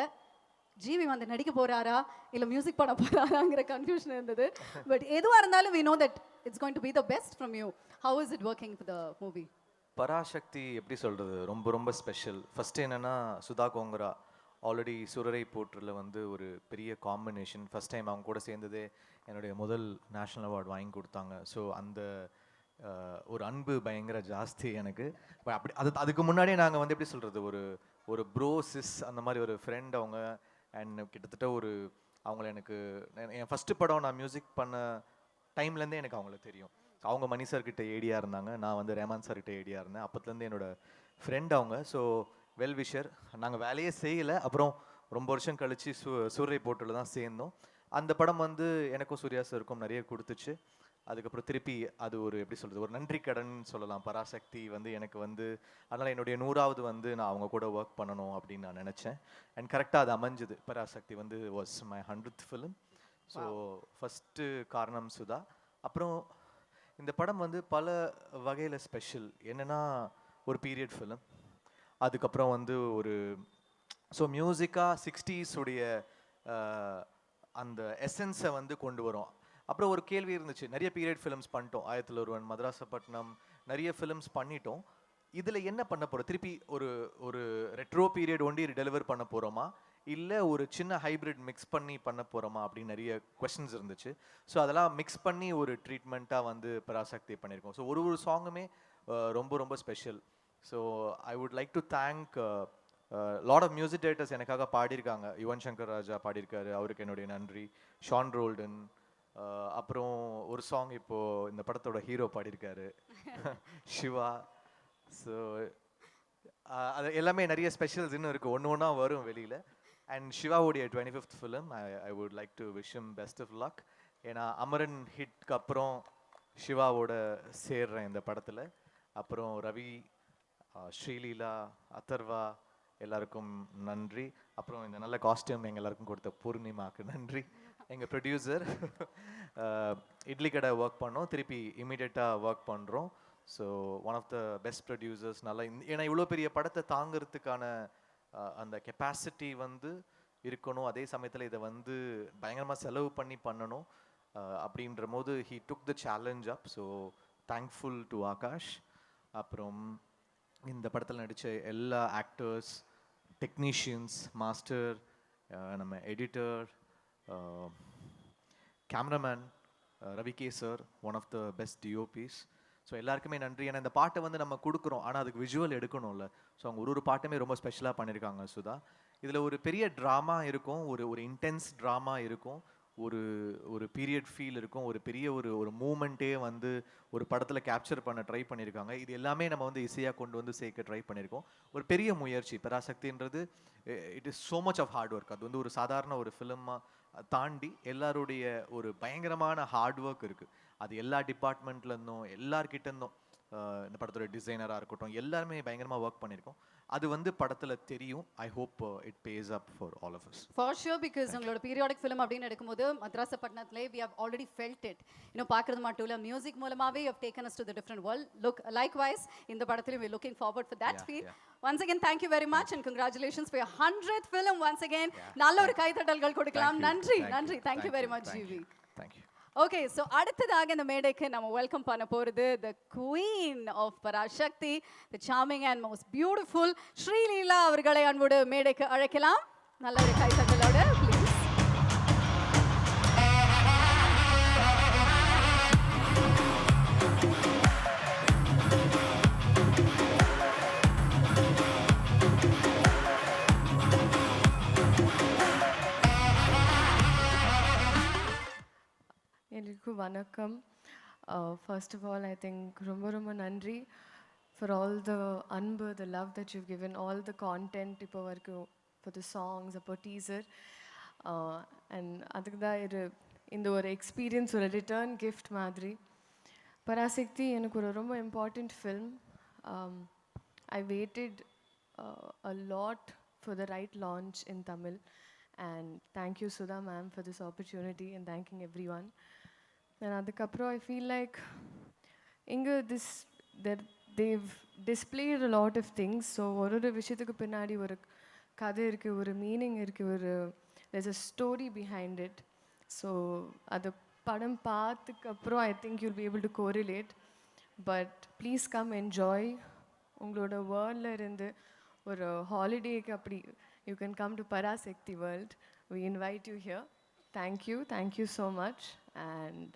ஜிவி வந்து நடிக்க போகிறாரா இல்லை மியூசிக் பண்ண போகிறாராங்கிற கன்ஃபியூஷன் இருந்தது. பட் எதுவாக இருந்தாலும் we know that it's going to be the best from you. How is it working for the movie? Parasakthi எப்படி சொல்கிறது, ரொம்ப ரொம்ப ஸ்பெஷல். ஃபஸ்ட்டு என்னென்னா சுதா கோங்கரா ஆல்ரெடி சுரரை போற்றில் வந்து ஒரு பெரிய காம்பினேஷன். ஃபஸ்ட் டைம் அவங்க கூட சேர்ந்ததே என்னுடைய முதல் நேஷ்னல் அவார்டு வாங்கி கொடுத்தாங்க. ஸோ அந்த ஒரு அன்பு பயங்கர ஜாஸ்தி எனக்கு. அப்படி அதுக்கு முன்னாடியே நாங்கள் வந்து எப்படி சொல்கிறது, ஒரு ப்ரோ சிஸ் அந்த மாதிரி ஒரு ஃப்ரெண்ட் அவங்க. அண்ட் கிட்டத்தட்ட அவங்கள எனக்கு என் ஃபஸ்ட்டு படம் நான் மியூசிக் பண்ண டைம்லேருந்தே எனக்கு அவங்கள தெரியும். அவங்க மணி சார்கிட்ட ஏடியாக இருந்தாங்க, நான் வந்து ரேமான் சார்கிட்ட ஏடியாக இருந்தேன். அப்போத்துலேருந்து என்னோடய ஃப்ரெண்ட் அவங்க. So well wisher. நாங்கள் வேலையே செய்யலை. அப்புறம் ரொம்ப வருஷம் கழித்து சூரை போட்டில் தான் சேர்ந்தோம். அந்த படம் வந்து எனக்கும் சூர்யா சாருக்கும் நிறைய கொடுத்துச்சு. அதுக்கப்புறம் திருப்பி அது ஒரு எப்படி சொல்கிறது, ஒரு நன்றி கடன் சொல்லலாம். பராசக்தி வந்து எனக்கு வந்து, அதனால் என்னுடைய 100வது வந்து நான் அவங்க கூட ஒர்க் பண்ணணும் அப்படின்னு நான் நினச்சேன். அண்ட் கரெக்டாக அது அமைஞ்சுது. பராசக்தி வந்து was my 100th film. So first காரணம் சுதா. அப்புறம் இந்த படம் வந்து பல வகையில் ஸ்பெஷல். என்னென்னா ஒரு பீரியட் ஃபிலிம், அதுக்கப்புறம் வந்து ஒரு ஸோ மியூசிக்காக 60s உடைய அந்த எசன்ஸை வந்து கொண்டு வரும். அப்புறம் ஒரு கேள்வி இருந்துச்சு, நிறைய பீரியட் ஃபிலிம்ஸ் பண்ணிட்டோம், ஆயிரத்தில் ஒருவன், மதராசப்பட்டினம், நிறைய ஃபிலிம்ஸ் பண்ணிட்டோம், இதில் என்ன பண்ண போகிறோம், திருப்பி ஒரு ஒரு ரெட்ரோ பீரியட் ஒண்டி டெலிவர் பண்ண போகிறோமா, இல்லை ஒரு சின்ன ஹைப்ரிட் மிக்ஸ் பண்ணி பண்ண போகிறோமா அப்படின்னு நிறைய கொஸ்டின்ஸ் இருந்துச்சு. ஸோ அதெல்லாம் மிக்ஸ் பண்ணி ஒரு ட்ரீட்மெண்ட்டாக வந்து பராசக்தி பண்ணியிருக்கோம். ஸோ ஒரு ஒரு சாங்குமே ரொம்ப ரொம்ப special. So I would like to thank lot of music directors எனக்காக பாடியிருக்காங்க. யுவன் சங்கர் ராஜா பாடியிருக்காரு, அவருக்கு என்னுடைய நன்றி. ஷான் ரோல்டன், அப்புறம் ஒரு சாங் இப்போது இந்த படத்தோட ஹீரோ பாடியிருக்காரு சிவா. ஸோ அது எல்லாமே நிறைய ஸ்பெஷல்ஸ் இன்னும் இருக்குது, ஒன்று ஒன்றா வரும் வெளியில். அண்ட் சிவாவுடைய 25th film, I would like to wish him best of luck. ஏன்னா அமரன் ஹிட்க்கு அப்புறம் சிவாவோட சேர்றேன் இந்த படத்தில். அப்புறம் ரவி, ஸ்ரீலீலா, அதர்வா எல்லாருக்கும் நன்றி. அப்புறம் இந்த நல்ல காஸ்டியூம் எங்கள் எல்லாருக்கும் கொடுத்த பூர்ணிமாவுக்கு நன்றி. எங்கள் ப்ரொடியூசர் இட்லி கடை ஒர்க் பண்ணோம், திருப்பி இமீடியட்டாக ஒர்க் பண்ணுறோம். So one of the best producers. நல்லா ஏன்னா இவ்வளோ பெரிய படத்தை தாங்கிறதுக்கான அந்த கெப்பாசிட்டி வந்து இருக்கணும், அதே சமயத்தில் இதை வந்து பயங்கரமாக செலவு பண்ணி பண்ணணும். அப்படின்ற போது he took the challenge up. So thankful to Akash. அப்புறம் இந்த படத்தில் நடித்த எல்லா ஆக்டர்ஸ், டெக்னீஷியன்ஸ், மாஸ்டர், நம்ம editor, cameraman Ravi K sir, one of the best DOPs. So எல்லாருக்குமே நன்றி. ஏன்னா இந்த பாட்டை வந்து நம்ம கொடுக்குறோம், ஆனால் அதுக்கு விஷுவல் எடுக்கணும்ல. ஸோ அவங்க ஒரு பாட்டுமே ரொம்ப ஸ்பெஷலாக பண்ணியிருக்காங்க சுதா. இதில் ஒரு பெரிய ட்ராமா இருக்கும், ஒரு ஒரு இன்டென்ஸ் ட்ராமா இருக்கும், ஒரு ஒரு பீரியட் ஃபீல் இருக்கும், ஒரு பெரிய ஒரு ஒரு மூமெண்ட்டே வந்து ஒரு படத்தில் கேப்சர் பண்ண ட்ரை பண்ணியிருக்காங்க. இது எல்லாமே நம்ம வந்து இசையாக கொண்டு வந்து சேர்க்க ட்ரை பண்ணியிருக்கோம். ஒரு பெரிய முயற்சி. பராசக்தின்றது it is so much of hard work. அது வந்து ஒரு சாதாரண ஒரு ஃபிலிமாக தாண்டி எல்லாருடைய ஒரு பயங்கரமான ஹார்ட் ஒர்க் இருக்குது. அது எல்லா டிபார்ட்மெண்ட்லேருந்தும் எல்லார்கிட்டேருந்தும், இந்த படத்தோட டிசைனராக இருக்கட்டும், எல்லாருமே பயங்கரமாக ஒர்க் பண்ணியிருக்கோம். அது வந்து படத்தில் தெரியும். I hope it pays up for all of us. For sure, because உங்களோட பீரியாடிக் ஃபிலிம் அப்படின்னு எடுக்கும்போது மத்ராசப்பட்டினத்திலே we have already felt it. இன்னும் பார்க்குறது மட்டும் இல்லை, மியூசிக் மூலமாகவே you have taken us to the different world. Look likewise இந்த படத்திலும் we looking forward for that feel. Once again thank you very much and congratulations for your 100th film. Once again நல்ல ஒரு கைத்தட்டல்கள் கொடுக்கலாம். நன்றி நன்றி. Thank you very much GV. Thank you. Okay, so அடுத்ததாக இந்த மேடைக்கு நம்ம வெல்கம் பண்ண போகிறது the queen of Parasakthi, the charming and most beautiful Sreeleela அவர்களை அன்போடு மேடைக்கு அழைக்கலாம். நல்ல ஒரு கைத்தட்டலோட ப்ளீஸ். எல்லாருக்கும் வணக்கம். First of all, I think ரொம்ப ரொம்ப நன்றி for all the அன்பு, the love that you've given, all the content இப்போ வரைக்கும், for the songs, அப்போ teaser, and அதுக்கு தான் இந்த ஒரு எக்ஸ்பீரியன்ஸ், ஒரு ரிட்டர்ன் கிஃப்ட் மாதிரி. பராசக்தி எனக்கு ஒரு ரொம்ப important film. I waited a lot for the right launch in Tamil, and thank you Sudha ma'am for this opportunity, and thanking everyone. And adukapro I feel like inga this that they've displayed a lot of things. So oru vishyathukku pinnadi oru kadai irukku, oru meaning irukku, oru there's a story behind it. So adu padam paathukapro I think you'll be able to correlate. But please come enjoy. ungaloda world la irundhu oru holiday ku appadi you can come to Parasakti world. We invite you here. Thank you so much. And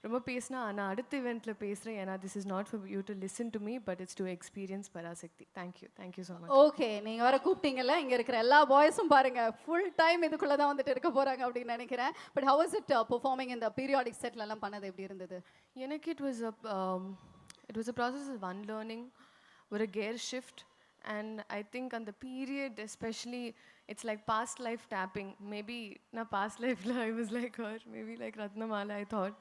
ரொம்ப பேசினா ஆனால் அடுத்த இவெண்ட்டில் பேசுகிறேன். ஏன்னா this is not for you to listen to me, but it's to experience Parasakthi. Thank you so much. Okay, நீங்கள் வர கூப்பிட்டீங்கல்ல, இங்கே இருக்கிற எல்லா பாய்ஸும் பாருங்கள் ஃபுல் டைம் இதுக்குள்ளே தான் வந்துட்டு இருக்க போகிறாங்க அப்படின்னு நினைக்கிறேன். But how is it performing இந்த பீரியாடிக் செட்லலாம் பண்ணது எப்படி இருந்தது? எனக்கு it was a process of unlearning, ஒரு gear shift. And I think on the period especially, it's like past life tapping. Maybe na past life I was like her, maybe like Ratnamala I thought.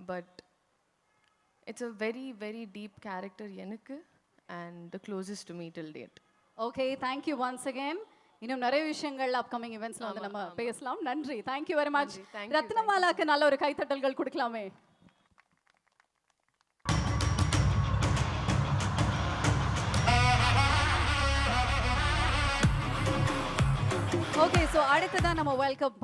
But it's a very, very deep character எனக்கு and the closest to me till date. Okay thank you once again. இன்னும் நிறைய விஷயங்கள் அப்கமிங் இவெண்ட்ஸ்ல வந்து நம்ம பேசலாம். நன்றி, தேங்க்யூ வெரி மச். நன்றி, thank you, ரத்னமாலாக்கு நல்ல ஒரு கைத்தட்டல்கள் கொடுக்கலாமே. ஓகே, ஸோ அடுத்ததான் நம்ம வெல்கம்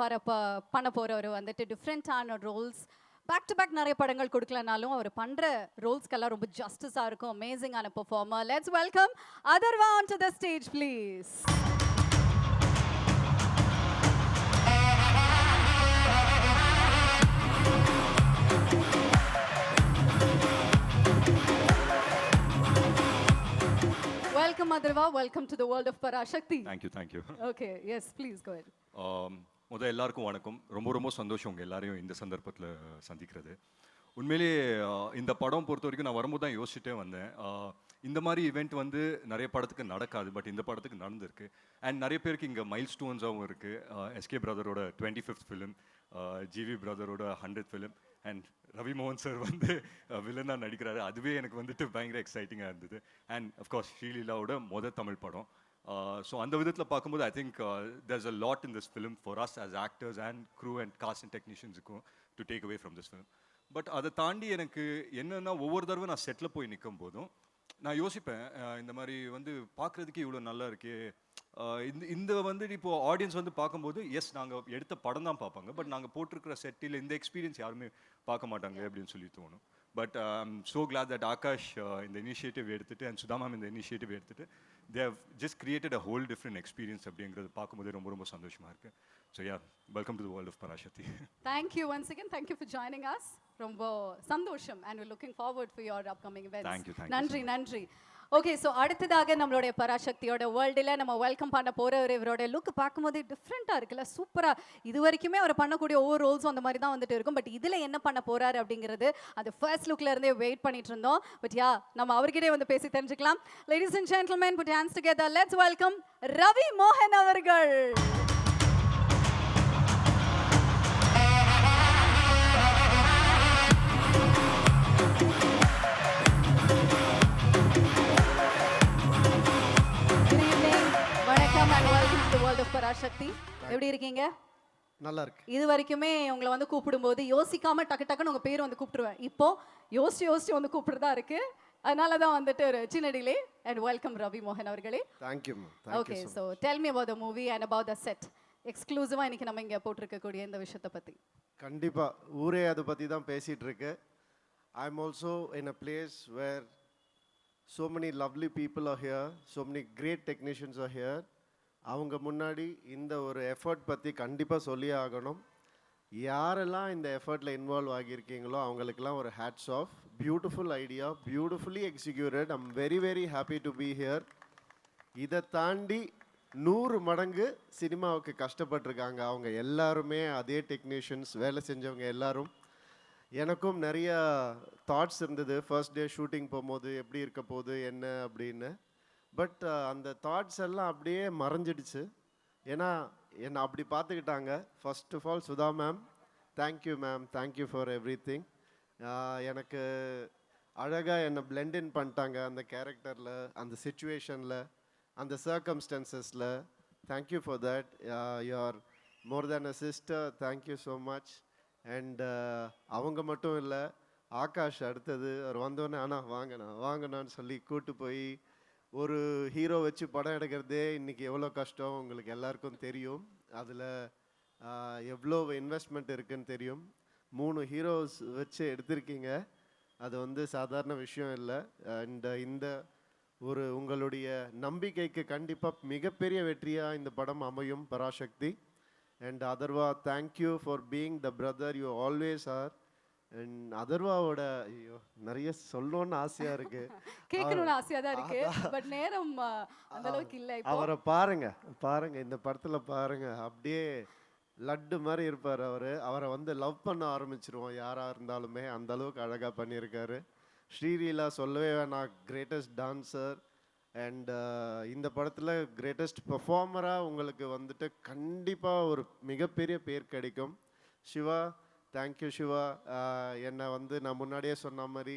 பண்ண போறவர் வந்துட்டு டிஃப்ரெண்ட்டான ரோல்ஸ் பேக் டு பேக் நிறைய படங்கள் கொடுக்கலனாலும் அவர் பண்ற ரோல்ஸ்க்கெல்லாம் ரொம்ப ஜஸ்டிஸாக இருக்கும். அமேசிங்கான performer. Let's welcome Atharva on to the stage please. Welcome Adharva, welcome to the world of Parashakti. Thank you. Okay, yes, please go ahead. எல்லாருக்கும் வணக்கம். ரொம்ப சந்தோஷம் உங்கள் எல்லாரையும் இந்த சந்தர்ப்பத்தில் சந்திக்கிறது. உண்மையிலேயே இந்த படம் பொறுத்த வரைக்கும் நான் வரும்போது தான் யோசிச்சுட்டே வந்தேன். இந்த மாதிரி ஈவெண்ட் வந்து நிறைய படத்துக்கு நடக்காது, பட் இந்த படத்துக்கு நடந்திருக்கு. அண்ட் நிறைய பேருக்கு இங்கே மைல் ஸ்டோன்ஸாகவும் இருக்குது. எஸ்கே பிரதரோட 25th ஃபிலிம், ஜிவி பிரதரோட 100th ஃபிலிம், அண்ட் ரவி மோகன் சார் வந்து வில்லனாக நடிக்கிறாரு. அதுவே எனக்கு வந்துட்டு பயங்கர எக்ஸைட்டிங்காக இருந்தது. அண்ட் அஃப்கோர்ஸ் ஸ்ரீலீலாவோட தமிழ் படம். ஸோ அந்த விதத்தில் பார்க்கும்போது I think there's a lot in this film for us as actors and crew and cast and technicians-க்கும் to take away from this film. But அதை தாண்டி எனக்கு என்னென்னா ஒவ்வொரு தடவை நான் செட்டில் போய் நிற்கும் போதும் நான் யோசிப்பேன், இந்த மாதிரி வந்து பார்க்குறதுக்கு இவ்வளோ நல்லா இருக்கே. இந்த வந்து இப்போது ஆடியன்ஸ் வந்து பார்க்கும்போது எஸ் நாங்கள் எடுத்த படம் தான் பார்ப்பாங்க, பட் நாங்கள் போட்டிருக்கிற செட்டில் இந்த எக்ஸ்பீரியன்ஸ் யாருமே பார்க்க மாட்டாங்க அப்படின்னு சொல்லி தோணும். But I'm so glad that Akash இந்த இனிஷியேட்டிவ் எடுத்துகிட்டு அண்ட் சுதா மேம் இந்த இனிஷியேட்டிவ் எடுத்துகிட்டு they have just created a whole different experience அப்படிங்கிறது பார்க்கும்போது ரொம்ப சந்தோஷமாக இருக்குது. So yeah, welcome to the world of Parasakthi. Thank you once again. Thank you for joining us. ரொம்ப சந்தோஷம் and we're looking forward for your upcoming events. Thank you. நன்றி. ஓகே, ஸோ அடுத்ததாக நம்மளுடைய பராசக்தியோட வேர்ல்டில் நம்ம வெல்கம் பண்ண போகிறவர். இவரோட லுக் பார்க்கும்போது டிஃப்ரெண்ட்டாக இருக்குல்ல, சூப்பராக. இது வரைக்குமே அவர் பண்ணக்கூடிய ஒவ்வொரு ரோல்ஸும் அந்த மாதிரி தான் வந்துட்டு இருக்கும். பட் இதில் என்ன பண்ண போகிறாரு அப்படிங்கிறது அது ஃபர்ஸ்ட் லுக்கில் இருந்தே வெயிட் பண்ணிட்டு இருந்தோம். பட் யா, நம்ம அவர்கிட்டே வந்து பேசி தெரிஞ்சுக்கலாம். Ladies and gentlemen, put hands together. Let's welcome Ravi மோகன் அவர்கள். பராசக்தி, எப்படி இருக்கீங்க? நல்லா இருக்கு. இது வரைக்குமே உங்களை வந்து கூப்பிடும்போது யோசிக்காம டக்குன்னு உங்க பேர் வந்து கூப்பிட்டுருவேன். இப்போ யோசிச்சு வந்து கூப்பிடுறதா இருக்கு. அதனால தான் வந்துட்டு ஒரு சின்ன டிலே. அண்ட் வெல்கம் ரவி மோகன் அவர்களே. Thank you. Okay, so tell me about the movie and about the set. எக்ஸ்க்ளூசிவா இன்னைக்கு நம்ம இங்க போட்டிருக்கக்கூடிய இந்த விஷயத்தை பத்தி. கண்டிப்பா ஊரே அதை பத்தி தான் பேசிட்டு இருக்கு. I am also in a place where so many lovely people are here, so many great technicians are here. அவங்க முன்னாடி இந்த ஒரு எஃபர்ட் பற்றி கண்டிப்பாக சொல்லியே ஆகணும். யாரெல்லாம் இந்த எஃபர்ட்டில் இன்வால்வ் ஆகியிருக்கீங்களோ அவங்களுக்கெல்லாம் ஒரு hats off. Beautiful idea, beautifully executed. I'm very very happy to be here. இதை தாண்டி 100 மடங்கு சினிமாவுக்கு கஷ்டப்பட்டிருக்காங்க அவங்க எல்லாருமே. அதே டெக்னீஷியன்ஸ் வேலை செஞ்சவங்க எல்லாரும். எனக்கும் நிறைய தாட்ஸ் இருந்தது ஃபர்ஸ்ட் டே ஷூட்டிங் போகும்போது எப்படி இருக்க போகுது என்ன அப்படின்னு. பட் அந்த தாட்ஸ் எல்லாம் அப்படியே மறைஞ்சிடுச்சு. ஏன்னா என்னை அப்படி பார்த்துக்கிட்டாங்க. First of all Sudha ma'am, thank you ma'am, thank you for everything. எனக்கு அழகாக என்னை பிளெண்ட் இன் பண்ணிட்டாங்க அந்த கேரக்டரில், அந்த சிச்சுவேஷனில், அந்த சர்க்கம்ஸ்டன்சஸில். Thank you for that. You are more than a sister. Thank you so much. And அவங்க மட்டும் இல்லை, ஆகாஷ் அடுத்தது அவர் வந்தோடனே ஆனால் வாங்கண்ணான்னு சொல்லி கூட்டு போய் ஒரு ஹீரோ வச்சு படம் எடுக்கிறதே இன்றைக்கி எவ்வளோ கஷ்டம் உங்களுக்கு எல்லாருக்கும் தெரியும். அதில் எவ்வளோ இன்வெஸ்ட்மெண்ட் இருக்குதுன்னு தெரியும். 3 ஹீரோஸ் வச்சு எடுத்திருக்கீங்க, அது வந்து சாதாரண விஷயம் இல்லை. அண்ட் இந்த ஒரு உங்களுடைய நம்பிக்கைக்கு கண்டிப்பாக மிகப்பெரிய வெற்றியாக இந்த படம் அமையும் Parasakthi. And Atharva, thank you for being the brother you always are. And அதர்வாவோட ஐயோ நிறைய சொல்லணும்னு ஆசையாக இருக்குது, கேட்கணும்னு ஆசையாக தான் இருக்கு. பட் நேரம் அந்த அளவுக்கு இல்லை. அவரை பாருங்க இந்த படத்தில் பாருங்க, அப்படியே லட்டு மாதிரி இருப்பார் அவரை வந்து லவ் பண்ண ஆரம்பிச்சிருவோம் யாராக இருந்தாலுமே. அந்த அளவுக்கு அழகாக பண்ணியிருக்காரு. ஸ்ரீலீலா சொல்லவே வேணாம், கிரேட்டஸ்ட் டான்சர். அண்ட் இந்த படத்தில் கிரேட்டஸ்ட் பெர்ஃபார்மராக உங்களுக்கு வந்துட்டு கண்டிப்பாக ஒரு மிகப்பெரிய பேர் கிடைக்கும். சிவா, தேங்க்யூ சிவா. என்னை வந்து நான் முன்னாடியே சொன்ன மாதிரி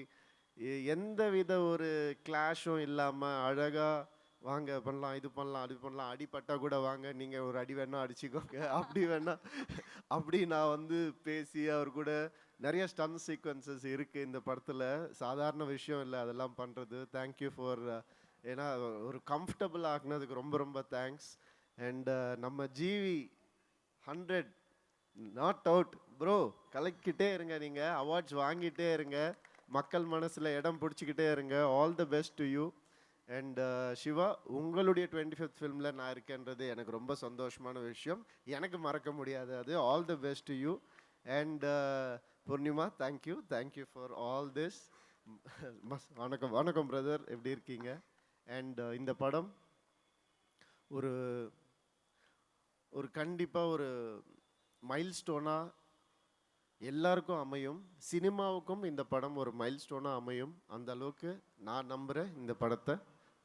எந்த வித ஒரு கிளாஷும் இல்லாமல் அழகாக வாங்க பண்ணலாம், இது பண்ணலாம், அது பண்ணலாம், அடிப்பட்டா கூட வாங்க, நீங்கள் ஒரு அடி வேணா அடிச்சுக்கோங்க, அப்படி வேணா அப்படி நான் வந்து பேசி அவர் கூட நிறைய ஸ்டன் சீக்வன்சஸ் இருக்குது இந்த படத்தில். சாதாரண விஷயம் இல்லை அதெல்லாம் பண்ணுறது. தேங்க்யூ ஃபார் ஏன்னா ஒரு கம்ஃபர்டபுள் ஆக்குனதுக்கு ரொம்ப ரொம்ப தேங்க்ஸ். அண்ட் நம்ம ஜிவி 100 நாட் அவுட் ப்ரோ, கலக்கிட்டே இருங்க, நீங்கள் அவார்ட்ஸ் வாங்கிட்டே இருங்க, மக்கள் மனசில் இடம் பிடிச்சிக்கிட்டே இருங்க. All the best to you. And Siva, உங்களுடைய 25th ஃபிலிமில் நான் இருக்கேன்றது எனக்கு ரொம்ப சந்தோஷமான விஷயம், எனக்கு மறக்க முடியாது அது. All the best to you. And Poornima, thank you for all this. வணக்கம் வணக்கம் பிரதர், எப்படி இருக்கீங்க? அண்ட் இந்த படம் ஒரு ஒரு கண்டிப்பாக ஒரு மைல்ஸ்டோனாக எல்லாருக்கும் அமையும். சினிமாவுக்கும் இந்த படம் ஒரு மைல்ஸ்டோனாக அமையும். அந்த அளவுக்கு நான் நம்புகிறேன். இந்த படத்தை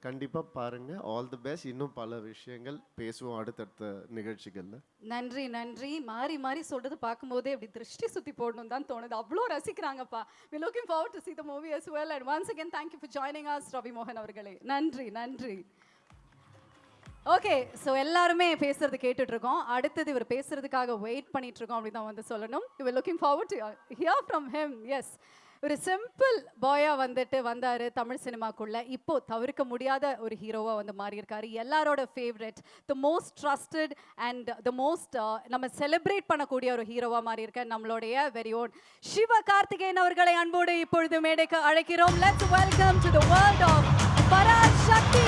கண்டிப்பாக பாருங்கள். All the best. இன்னும் பல விஷயங்கள் பேசுவோம் அடுத்தடுத்த நிகழ்ச்சிகளில். நன்றி நன்றி. மாறி மாறி சொல்றது பார்க்கும்போதே அப்படி திருஷ்டி சுத்தி போடணும் தான் தோணுது. அவ்வளோ ரசிக்கிறாங்கப்பா. we looking forward to see the movie as well, and once again thank you for joining us Ravi மோகன் அவர்களே. நன்றி நன்றி. ஓகே, ஸோ எல்லாருமே பேசுறது கேட்டுட்டு இருக்கோம். அடுத்தது இவர் பேசுறதுக்காக வெயிட் பண்ணிட்டு இருக்கோம் அப்படி தான் வந்து சொல்லணும். You are looking forward to hear from him. Yes, ஒரு சிம்பிள் பாயா வந்தாரு தமிழ் சினிமாக்குள்ள. இப்போ தவிர்க்க முடியாத ஒரு ஹீரோவா வந்து மாறி இருக்காரு. எல்லாரோட favourite, the most trusted and the most நம்ம செலிப்ரேட் பண்ணக்கூடிய ஒரு ஹீரோவா மாறி இருக்கார் நம்மளுடைய வெரி ஓன் சிவகார்த்திகேயன் அவர்களை அன்போடு இப்பொழுது மேடைக்கு அழைக்கிறோம். Let's welcome to the world of Parasakthi.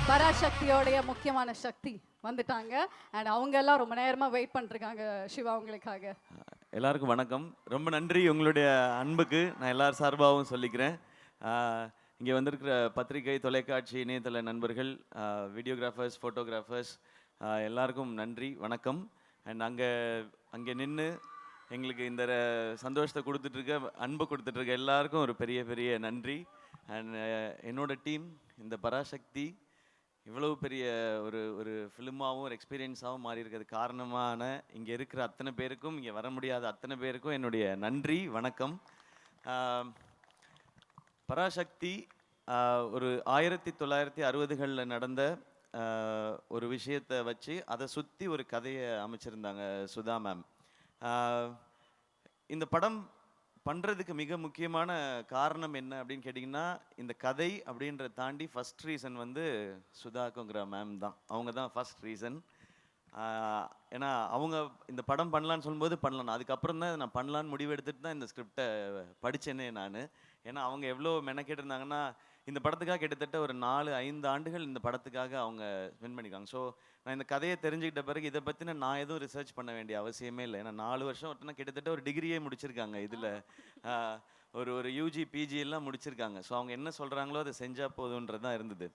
பராசக்தியோடைய முக்கியமான சக்தி வந்துட்டாங்க. அண்ட் அவங்க எல்லாம் ரொம்ப நேரமா வெயிட் பண்ணிருக்காங்க சிவா உங்களுக்காக. எல்லாருக்கும் வணக்கம். ரொம்ப நன்றி உங்களுடைய அன்புக்கு நான் எல்லார் சார்பாகவும் சொல்லிக்கிறேன். இங்கே வந்திருக்கிற பத்திரிகை, தொலைக்காட்சி, இணையதள நண்பர்கள், வீடியோகிராஃபர்ஸ், ஃபோட்டோகிராஃபர்ஸ் எல்லாருக்கும் நன்றி, வணக்கம். அண்ட் அங்கே நின்று எங்களுக்கு இந்த சந்தோஷத்தை கொடுத்துட்ருக்க, அன்பு கொடுத்துட்ருக்க எல்லாருக்கும் ஒரு பெரிய பெரிய நன்றி. அண்ட் என்னோட டீம், இந்த பராசக்தி இவ்வளவு பெரிய ஒரு ஃபிலிமாகவும் ஒரு எக்ஸ்பீரியன்ஸாகவும் மாறி இருக்கிறது காரணமான இங்கே இருக்கிற அத்தனை பேருக்கும், இங்கே வர முடியாத அத்தனை பேருக்கும் என்னுடைய நன்றி, வணக்கம். பராசக்தி ஒரு 1960களில் நடந்த ஒரு விஷயத்தை வச்சு அதை சுற்றி ஒரு கதையை அமைச்சிருந்தாங்க சுதா மேம். இந்த படம் பண்ணுறதுக்கு மிக முக்கியமான காரணம் என்ன அப்படின்னு கேட்டிங்கன்னா, இந்த கதை அப்படின்றத தாண்டி ஃபஸ்ட் ரீசன் வந்து சுதாக்குங்கிற மேம் தான். அவங்க தான் ஃபஸ்ட் ரீசன். ஏன்னா அவங்க இந்த படம் பண்ணலான்னு சொல்லும்போது பண்ணலாம், அதுக்கப்புறம் தான் நான் பண்ணலான்னு முடிவெடுத்துட்டு தான் இந்த ஸ்கிரிப்டை படித்தேனே நான். ஏன்னா அவங்க எவ்வளோ மெனக்கெட்டு இருந்தாங்கன்னா, இந்த படத்துக்காக கிட்டத்தட்ட ஒரு 4-5 ஆண்டுகள் இந்த படத்துக்காக அவங்க ஸ்பெண்ட் பண்ணியிருக்காங்க. ஸோ நான் இந்த கதையை தெரிஞ்சுக்கிட்ட பிறகு இதை பற்றின நான் எதுவும் ரிசர்ச் பண்ண வேண்டிய அவசியமே இல்லை. ஏன்னா 4 வருஷம் ஒருத்தனா கிட்டத்தட்ட ஒரு டிகிரியே முடிச்சிருக்காங்க இதில். ஒரு யூஜி பிஜி எல்லாம் முடிச்சிருக்காங்க. ஸோ அவங்க என்ன சொல்கிறாங்களோ அதை செஞ்சால் போதுன்றது தான் இருந்தது.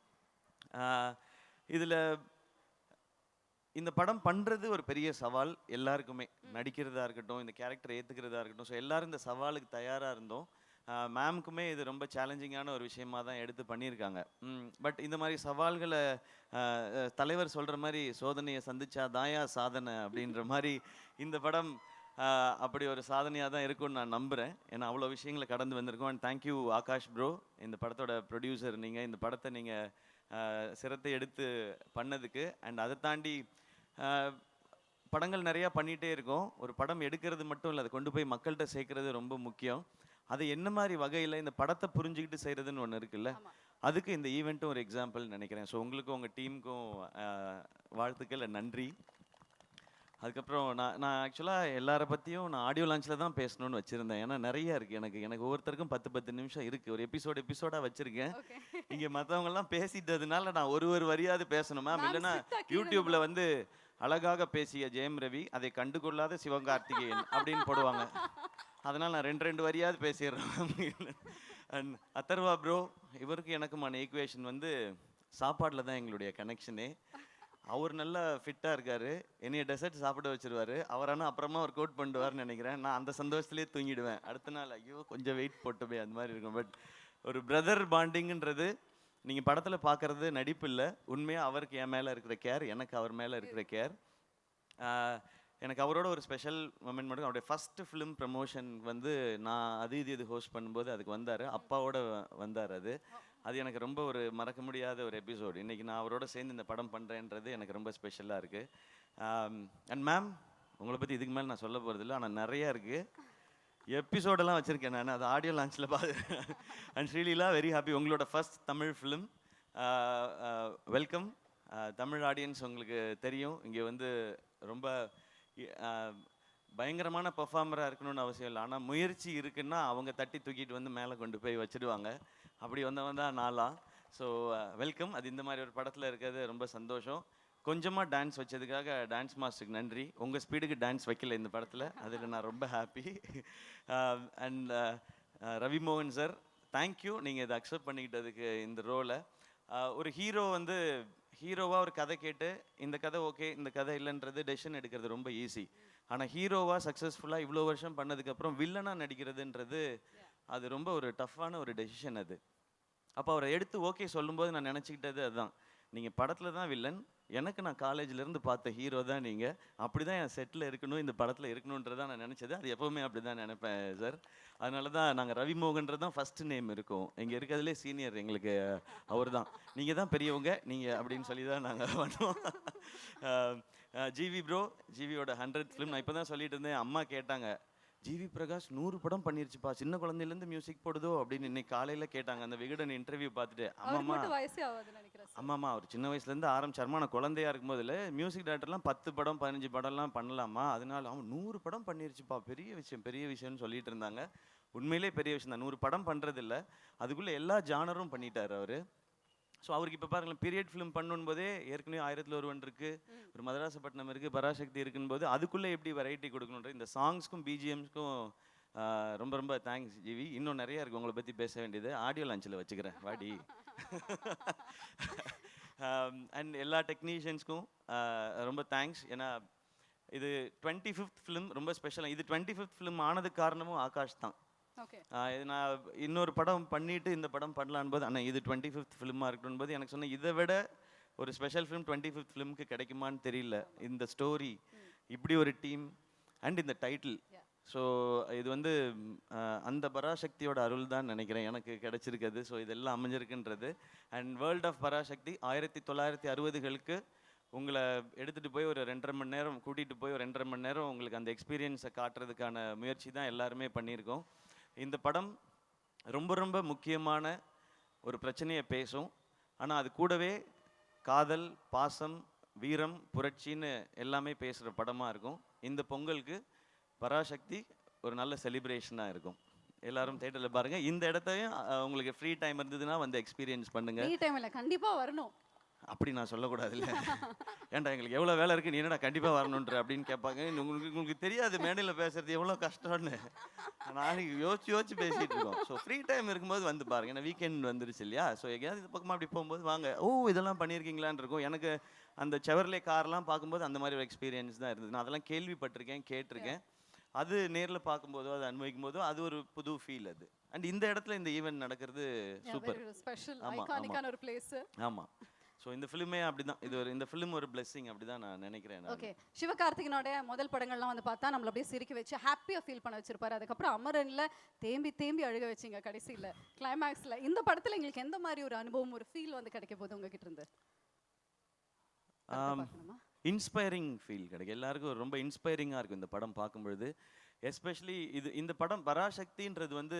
இதில் இந்த படம் பண்ணுறது ஒரு பெரிய சவால் எல்லாருக்குமே. நடிக்கிறதா இருக்கட்டும், இந்த கேரக்டரை ஏற்றுக்கிறதா இருக்கட்டும், ஸோ எல்லோரும் இந்த சவாலுக்கு தயாராக இருந்தோம். மேம்க்குமே இது ரொம்ப சேலஞ்சிங்கான ஒரு விஷயமாக தான் எடுத்து பண்ணியிருக்காங்க. பட் இந்த மாதிரி சவால்களை தலைவர் சொல்கிற மாதிரி சோதனையை சந்திச்சா தாயா சாதனை அப்படின்ற மாதிரி இந்த படம் அப்படி ஒரு சாதனையாக தான் இருக்கும்னு நான் நம்புகிறேன். ஏன்னா அவ்வளோ விஷயங்களை கடந்து வந்திருக்கோம். அண்ட் தேங்க்யூ ஆகாஷ் ப்ரோ, இந்த படத்தோட ப்ரொடியூசர் நீங்கள். இந்த படத்தை நீங்கள் சிரத்தை எடுத்து பண்ணதுக்கு. அண்ட் அதை தாண்டி படங்கள் நிறையா பண்ணிகிட்டே இருக்கோம். ஒரு படம் எடுக்கிறது மட்டும் இல்லை, அதை கொண்டு போய் மக்கள்கிட்ட சேர்க்கறது ரொம்ப முக்கியம். அது என்ன மாதிரி வகையில் இந்த படத்தை புரிஞ்சுக்கிட்டு செய்கிறதுன்னு ஒன்று இருக்குல்ல, அதுக்கு இந்த ஈவெண்ட்டும் ஒரு எக்ஸாம்பிள் நினைக்கிறேன். ஸோ உங்களுக்கும் உங்கள் டீமுக்கும் வாழ்த்துக்கள், நன்றி. அதுக்கப்புறம் நான் ஆக்சுவலாக எல்லாரை பற்றியும் நான் ஆடியோ லான்ச்சில் தான் பேசணும்னு வச்சுருந்தேன். ஏன்னா நிறையா இருக்குது எனக்கு ஒவ்வொருத்தருக்கும் 10 நிமிஷம் இருக்குது. ஒரு எபிசோடாக வச்சுருக்கேன். இங்கே மற்றவங்கெல்லாம் பேசிட்டதுனால நான் ஒரு வரியாவது பேசணும் மேம். இல்லைன்னா யூடியூப்பில் வந்து அழகாக பேசிய ஜெயம் ரவி, அதை கண்டுகொள்ளாத சிவகார்த்திகேயன் அப்படின்னு போடுவாங்க. அதனால் நான் 2 வரியாவது பேசிடுறேன். அண்ட் அதர்வா ப்ரோ, இவருக்கு எனக்குமான ஈக்குவேஷன் வந்து சாப்பாட்டில் தான் எங்களுடைய கனெக்ஷனே. அவர் நல்லா ஃபிட்டாக இருக்கார், என்னைய டெசர்ட் சாப்பிட வச்சுருவார். அவர் ஆனால் அப்புறமா ஒர்க் அவுட் பண்ணுவார்னு நினைக்கிறேன். நான் அந்த சந்தோஷத்துலேயே தூங்கிடுவேன். அடுத்த நாள் ஐயோ கொஞ்சம் வெயிட் போட்டுமே அந்த மாதிரி இருக்கும். பட் ஒரு பிரதர் பாண்டிங்ன்றது நீங்கள் படத்தில் பார்க்குறது நடிப்பு இல்லை, உண்மையாக அவருக்கு என் மேலே இருக்கிற கேர், எனக்கு அவர் மேலே இருக்கிற கேர். எனக்கு அவரோட ஒரு ஸ்பெஷல் மொமெண்ட் மட்டும், அவருடைய ஃபஸ்ட்டு ஃபிலிம் ப்ரமோஷன் வந்து நான் அது இது ஹோஸ்ட் பண்ணும்போது அதுக்கு வந்தார், அப்பாவோட வந்தார். அது எனக்கு ரொம்ப ஒரு மறக்க முடியாத ஒரு எபிசோடு. இன்றைக்கி நான் அவரோட சேர்ந்து இந்த படம் பண்ணுறேன்றது எனக்கு ரொம்ப ஸ்பெஷலாக இருக்குது. அண்ட் மேம், உங்களை பற்றி இதுக்கு மேலே நான் சொல்ல போகிறதில்ல, ஆனால் நிறையா இருக்குது. எபிசோடெல்லாம் வச்சுருக்கேன் நான், அது ஆடியோ லான்ச்சில் பார்த்து. அண்ட் ஸ்ரீலீலா, வெரி ஹாப்பி, உங்களோட first Tamil film. Welcome. Tamil audience உங்களுக்கு தெரியும், இங்கே வந்து ரொம்ப பயங்கரமான பெர்ஃபார்மராக இருக்கணும்னு அவசியம் இல்லை, ஆனால் முயற்சி இருக்குன்னா அவங்க தட்டி தூக்கிட்டு வந்து மேலே கொண்டு போய் வச்சுடுவாங்க. அப்படி வந்தவன் தான் நாளாக. So welcome. அது இந்த மாதிரி ஒரு படத்தில் இருக்கிறது ரொம்ப சந்தோஷம். கொஞ்சமாக டான்ஸ் வச்சதுக்காக டான்ஸ் மாஸ்டருக்கு நன்றி. உங்கள் ஸ்பீடுக்கு டான்ஸ் வைக்கல இந்த படத்தில், அதில் நான் ரொம்ப ஹாப்பி. அண்ட் ரவி மோகன் சார், தேங்க்யூ, நீங்கள் இதை அக்செப்ட் பண்ணிக்கிட்டதுக்கு இந்த ரோலை. ஒரு ஹீரோ வந்து ஹீரோவாக ஒரு கதை கேட்டு இந்த கதை ஓகே இந்த கதை இல்லைன்றது டெசிஷன் எடுக்கிறது ரொம்ப ஈஸி. ஆனால் ஹீரோவாக சக்ஸஸ்ஃபுல்லாக இவ்வளோ வருஷம் பண்ணதுக்கப்புறம் வில்லனாக நடிக்கிறதுன்றது அது ரொம்ப ஒரு டஃப்பான ஒரு டெசிஷன் அது. அப்போ அவரை எடுத்து ஓகே சொல்லும்போது நான் நினச்சிக்கிட்டது அதுதான், நீங்கள் படத்தில் தான் வில்லன், எனக்கு நான் காலேஜ்லேருந்து பார்த்த ஹீரோ தான் நீங்கள், அப்படி தான் என் செட்டில் இருக்கணும், இந்த படத்தில் இருக்கணுன்றதான் நான் நினச்சது. அது எப்போவுமே அப்படி தான் நினைப்பேன் சார். அதனால தான் நாங்கள் ரவி மோகன்றது தான் ஃபஸ்ட்டு நேம் இருக்கும், இங்கே இருக்கிறதுலே சீனியர் எங்களுக்கு அவர் தான், நீங்கள் தான் பெரியவங்க நீங்கள் அப்படின்னு சொல்லி தான் நாங்கள் பண்ணுவோம். ஜிவி ப்ரோ, ஜிவியோட 100th ஃபிலிம். நான் இப்போ தான் சொல்லிட்டு இருந்தேன், அம்மா கேட்டாங்க, ஜிவி பிரகாஷ் 100 படம் பண்ணிருச்சுப்பா, சின்ன குழந்தையிலேருந்து மியூசிக் போடுதோ அப்படின்னு இன்னைக்கு காலையில் கேட்டாங்க அந்த விகடன் இன்டர்வியூ பார்த்துட்டு. அம்மாம்மா அவர் சின்ன வயசுலேருந்து ஆரம்பிச்சாருமா, நான் குழந்தையா இருக்கும்போதில் மியூசிக் டைரக்டர்லாம் 10 படம் 15 படம்லாம் பண்ணலாமா, அதனால அவன் 100 படம் பண்ணிருச்சுப்பா, பெரிய விஷயம் பெரிய விஷயம்னு சொல்லிட்டு இருந்தாங்க. உண்மையிலே பெரிய விஷயம் தான். 100 படம் பண்ணுறதில்ல, அதுக்குள்ளே எல்லா ஜானரும் பண்ணிட்டார் அவர். ஸோ அவருக்கு இப்போ பாருங்களேன், பீரியட் ஃபிலிம் பண்ணும்போதே ஏற்கனவே 1001 இருக்குது, ஒரு மதராசப்பட்டினம் இருக்குது, பராசக்தி இருக்குன்னு போது அதுக்குள்ளே எப்படி வெரைட்டி கொடுக்கணுன்ற இந்த சாங்ஸ்க்கும் பிஜிஎம்ஸ்க்கும் ரொம்ப ரொம்ப தேங்க்ஸ் ஜிவி. இன்னும் நிறையா இருக்குது உங்களை பற்றி பேச வேண்டியது, ஆடியோ லான்ச்சில் வச்சுக்கிறேன் வாடி. அண்ட் எல்லா டெக்னீஷியன்ஸ்க்கும் ரொம்ப தேங்க்ஸ். ஏன்னா இது 25th ஃபிலிம், ரொம்ப ஸ்பெஷலாக. இது 25th ஃபிலிம் ஆனதுக்கு காரணமும் ஆகாஷ் தான். நான் இன்னொரு படம் பண்ணிட்டு இந்த படம் பண்ணலான் போது, ஆனால் இது 25th ஃபிலிமாக இருக்கணும் போது எனக்கு சொன்னேன், இதை விட ஒரு ஸ்பெஷல் ஃபிலிம் 25th ஃபிலிமுக்கு கிடைக்குமான்னு தெரியல. இந்த ஸ்டோரி, இப்படி ஒரு டீம் அண்ட் இந்த டைட்டில். ஸோ இது வந்து அந்த பராசக்தியோட அருள் தான் நினைக்கிறேன் எனக்கு கிடைச்சிருக்குது. ஸோ இதெல்லாம் அமைஞ்சிருக்குன்றது. அண்ட் வேர்ல்ட் ஆஃப் பராசக்தி 1960களுக்கு உங்களை எடுத்துகிட்டு போய் ஒரு 2.5 மணி நேரம் கூட்டிகிட்டு போய் ஒரு 2.5 மணி நேரம் உங்களுக்கு அந்த எக்ஸ்பீரியன்ஸை காட்டுறதுக்கான முயற்சி தான் எல்லாருமே பண்ணியிருக்கோம். இந்த படம் ரொம்ப ரொம்ப முக்கியமான ஒரு பிரச்சனையை பேசும், ஆனால் அது கூடவே காதல், பாசம், வீரம், புரட்சின்னு எல்லாமே பேசுகிற படமாக இருக்கும். இந்த பொங்கலுக்கு பராசக்தி ஒரு நல்ல செலிப்ரேஷனாக இருக்கும். எல்லாரும் தியேட்டரில் பாருங்கள். இந்த இடத்தையும் உங்களுக்கு ஃப்ரீ டைம் இருந்ததுன்னா வந்து எக்ஸ்பீரியன்ஸ் பண்ணுங்கள். ஃப்ரீ டைம் இல்லை, கண்டிப்பாக வரணும். அப்படி நான் சொல்லக்கூடாது இல்லை, ஏன்டா எங்களுக்கு எவ்வளோ வேலை இருக்குது நீ என்னடா கண்டிப்பாக வரணுன்ற அப்படின்னு கேட்பாங்க. உங்களுக்கு தெரியாது மேடையில் பேசுறது எவ்வளோ கஷ்டம்னு. நாளைக்கு யோசிச்சு பேசிகிட்டு இருக்கோம். ஸோ ஃப்ரீ டைம் இருக்கும்போது வந்து பாருங்கள். ஏன்னா வீக்கெண்ட் வந்துருச்சு இல்லையா, ஸோ எங்கேயாவது இந்த பக்கமாக அப்படி போகும்போது வாங்க, ஓ இதெல்லாம் பண்ணியிருக்கீங்களான் இருக்கும். எனக்கு அந்த செவர்லே கார்லாம் பார்க்கும்போது அந்த மாதிரி ஒரு எக்ஸ்பீரியன்ஸ் தான் இருந்தது. நான் அதெல்லாம் கேள்விப்பட்டிருக்கேன், கேட்டிருக்கேன். அது நேரில் பார்க்கும்போதோ அது அனுபவிக்கும் போதோ அது ஒரு புது ஃபீல் அது. அண்ட் இந்த இடத்துல இந்த ஈவெண்ட் நடக்கிறது சூப்பர், ஸ்பெஷல் ஐகானிக்கான ஒரு பிளேஸ். ஆமாம். ஸோ இந்த ஃபிலிமே அப்படி தான், இது ஒரு இந்த ஃபிலிம் ஒரு பிளெஸிங் அப்படி தான் நான் நினைக்கிறேன். ஓகே, சிவகார்த்திகனோட முதல் படங்கள்லாம் வந்து பார்த்தா நம்மள அப்படியே சிரிக்க வச்சு ஹாப்பியாக ஃபீல் பண்ண வச்சிருப்பாரு. அதுக்கப்புறம் அமரனில் தேம்பி அழுக வச்சிங்க கடைசியில் கிளைமேக்ஸில். இந்த படத்தில் எங்களுக்கு எந்த மாதிரி ஒரு அனுபவம், ஒரு ஃபீல் வந்து கிடைக்க போகுது உங்ககிட்ட இருந்து? இன்ஸ்பைரிங் ஃபீல் கிடைக்கும் எல்லாருக்கும். ரொம்ப இன்ஸ்பைரிங்காக இருக்கும் இந்த படம் பார்க்கும்பொழுது. எஸ்பெஷலி இந்த படம் பராசக்தின்றது வந்து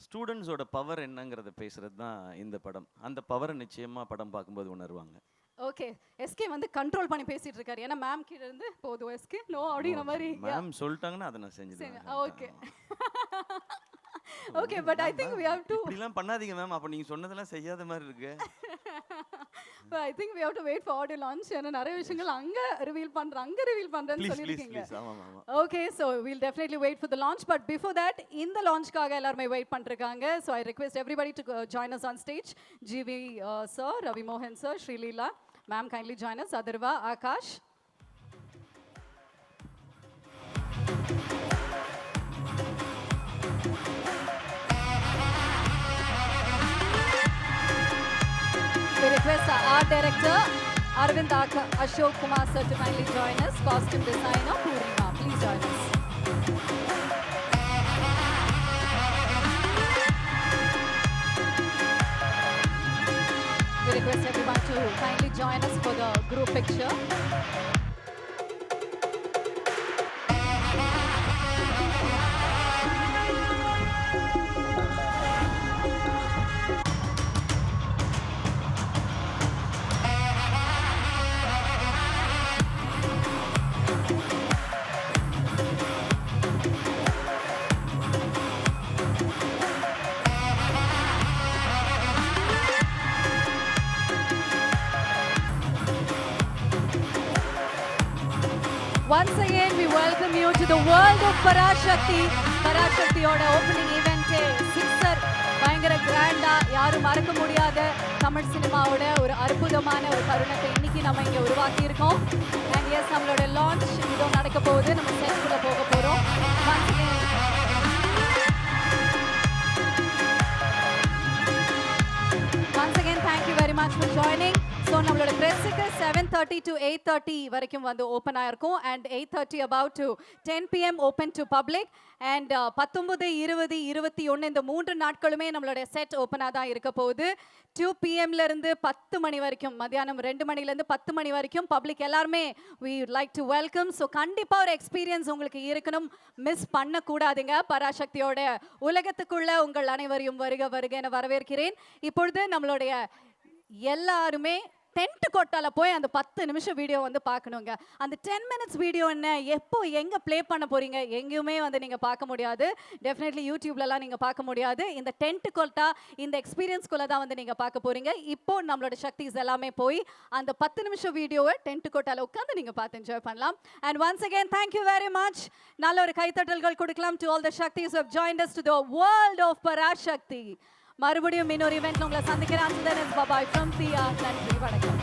ஸ்டூடெண்ட்ஸோட பவர் என்னங்கிறத பேசுறது தான் இந்த படம். அந்த பவரை நிச்சயமாக படம் பார்க்கும்போது உணர்வாங்க. ஓகே, எஸ்கே வந்து கண்ட்ரோல் பண்ணி பேசிட்டு இருக்காரு. ஏன்னா மேம் கீழ இருந்து போதும் எஸ்கே நோ அப்படிங்கிற மாதிரி மேம் சொல்லிட்டாங்கன்னா அதை நான் செஞ்சுடுவேன். Okay okay, but I think we have to இப்படிலாம் பண்ணாதீங்க மேம், அப்போ நீங்கள் சொன்னதெல்லாம் செய்யாத மாதிரி இருக்கு. But I think we have to wait for audio launch. ஏன்னா நிறைய விஷயங்கள் அங்க ரிவீல் பண்றேன்னு சொல்லிருக்கீங்க. Okay, so we'll definitely wait for the launch. But before that, இந்த launchக்காக எல்லாரும் வெயிட் பண்ணிருக்காங்க. So I request everybody to join us on stage. GV sir, Ravi Mohan sir, Sri Leela ma'am, kindly join us. Adarva, Akash. director Arvind Ashok Kumar sir to kindly join us. Costume designer Purima, please join us. We request everyone to kindly join us for the group picture. Once again, we welcome you to the world of Parashakti. Parashaktiயோட opening event sixer பயங்கர கிராண்டா யாரும் மறக்க முடியாத தமிழ் சினிமாவோட ஒரு அற்புதமான ஒரு தருணத்தை இன்னைக்கு நம்ம இங்க உருவாக்கி இருக்கோம். And yes, நம்மளோட லான்ச் இதோ நடக்க போகுது. நம்ம செட்குள்ள போக போறோம். Once again, thank you very much for joining. So நம்மளோட pressக்கு 7:30 to 8:30 வரைக்கும் வந்து ஓபன் ஆயிருக்கும் and 8:30 about to 10 p.m. open to public and 19, 20, 21 இந்த 3 நாட்களுமே நம்மளோட செட் ஓபனா தான் இருக்க போகுது. 2 p.m. ல இருந்து 10 மணி வரைக்கும் மதியானம் 2 மணில இருந்து 10 மணி வரைக்கும் பப்ளிக் எல்லாரும் we would like to welcome. So கண்டிப்பா ஒரு எக்ஸ்பீரியன்ஸ் உங்களுக்கு இருக்கணும், மிஸ் பண்ண கூடாதுங்க. பராசக்தியோட உலகத்துக்குள்ள உங்கள் அனைவரையும் வருக வருக என வரவேற்கிறேன். இப்பொழுது நம்மளுடைய எல்லாருமே டென்ட் கொட்டால போய் அந்த 10 நிமிஷம் வீடியோ வந்து பார்க்கணுங்க. அந்த 10 minutes வீடியோ என்ன, எப்போ எங்கே ப்ளே பண்ண போறீங்க, எங்கேயுமே வந்து நீங்கள் பார்க்க முடியாது. டெஃபினெட்லி யூடியூப்லலாம் நீங்கள் பார்க்க முடியாது. இந்த டென்ட் கொட்டா இந்த எக்ஸ்பீரியன்ஸ்குள்ளே தான் வந்து நீங்கள் பார்க்க போறீங்க. இப்போ நம்மளோட சக்திஸ் எல்லாமே போய் அந்த 10 நிமிஷம் வீடியோவை டென்ட் கொட்டால உட்காந்து நீங்கள் பார்த்து என்ஜாய் பண்ணலாம். And once again thank you very much. நல்ல ஒரு கைத்தட்டல்கள் கொடுக்கலாம் டு ஆல் த சக்திஸ் who have joined us to the world of Parashakti. மறுபடியும் இன்னொரு ஈவென்ட்ல உங்களை சந்திக்கிறேன். Until then, it's bye-bye from Tia. நன்றி, வணக்கம்.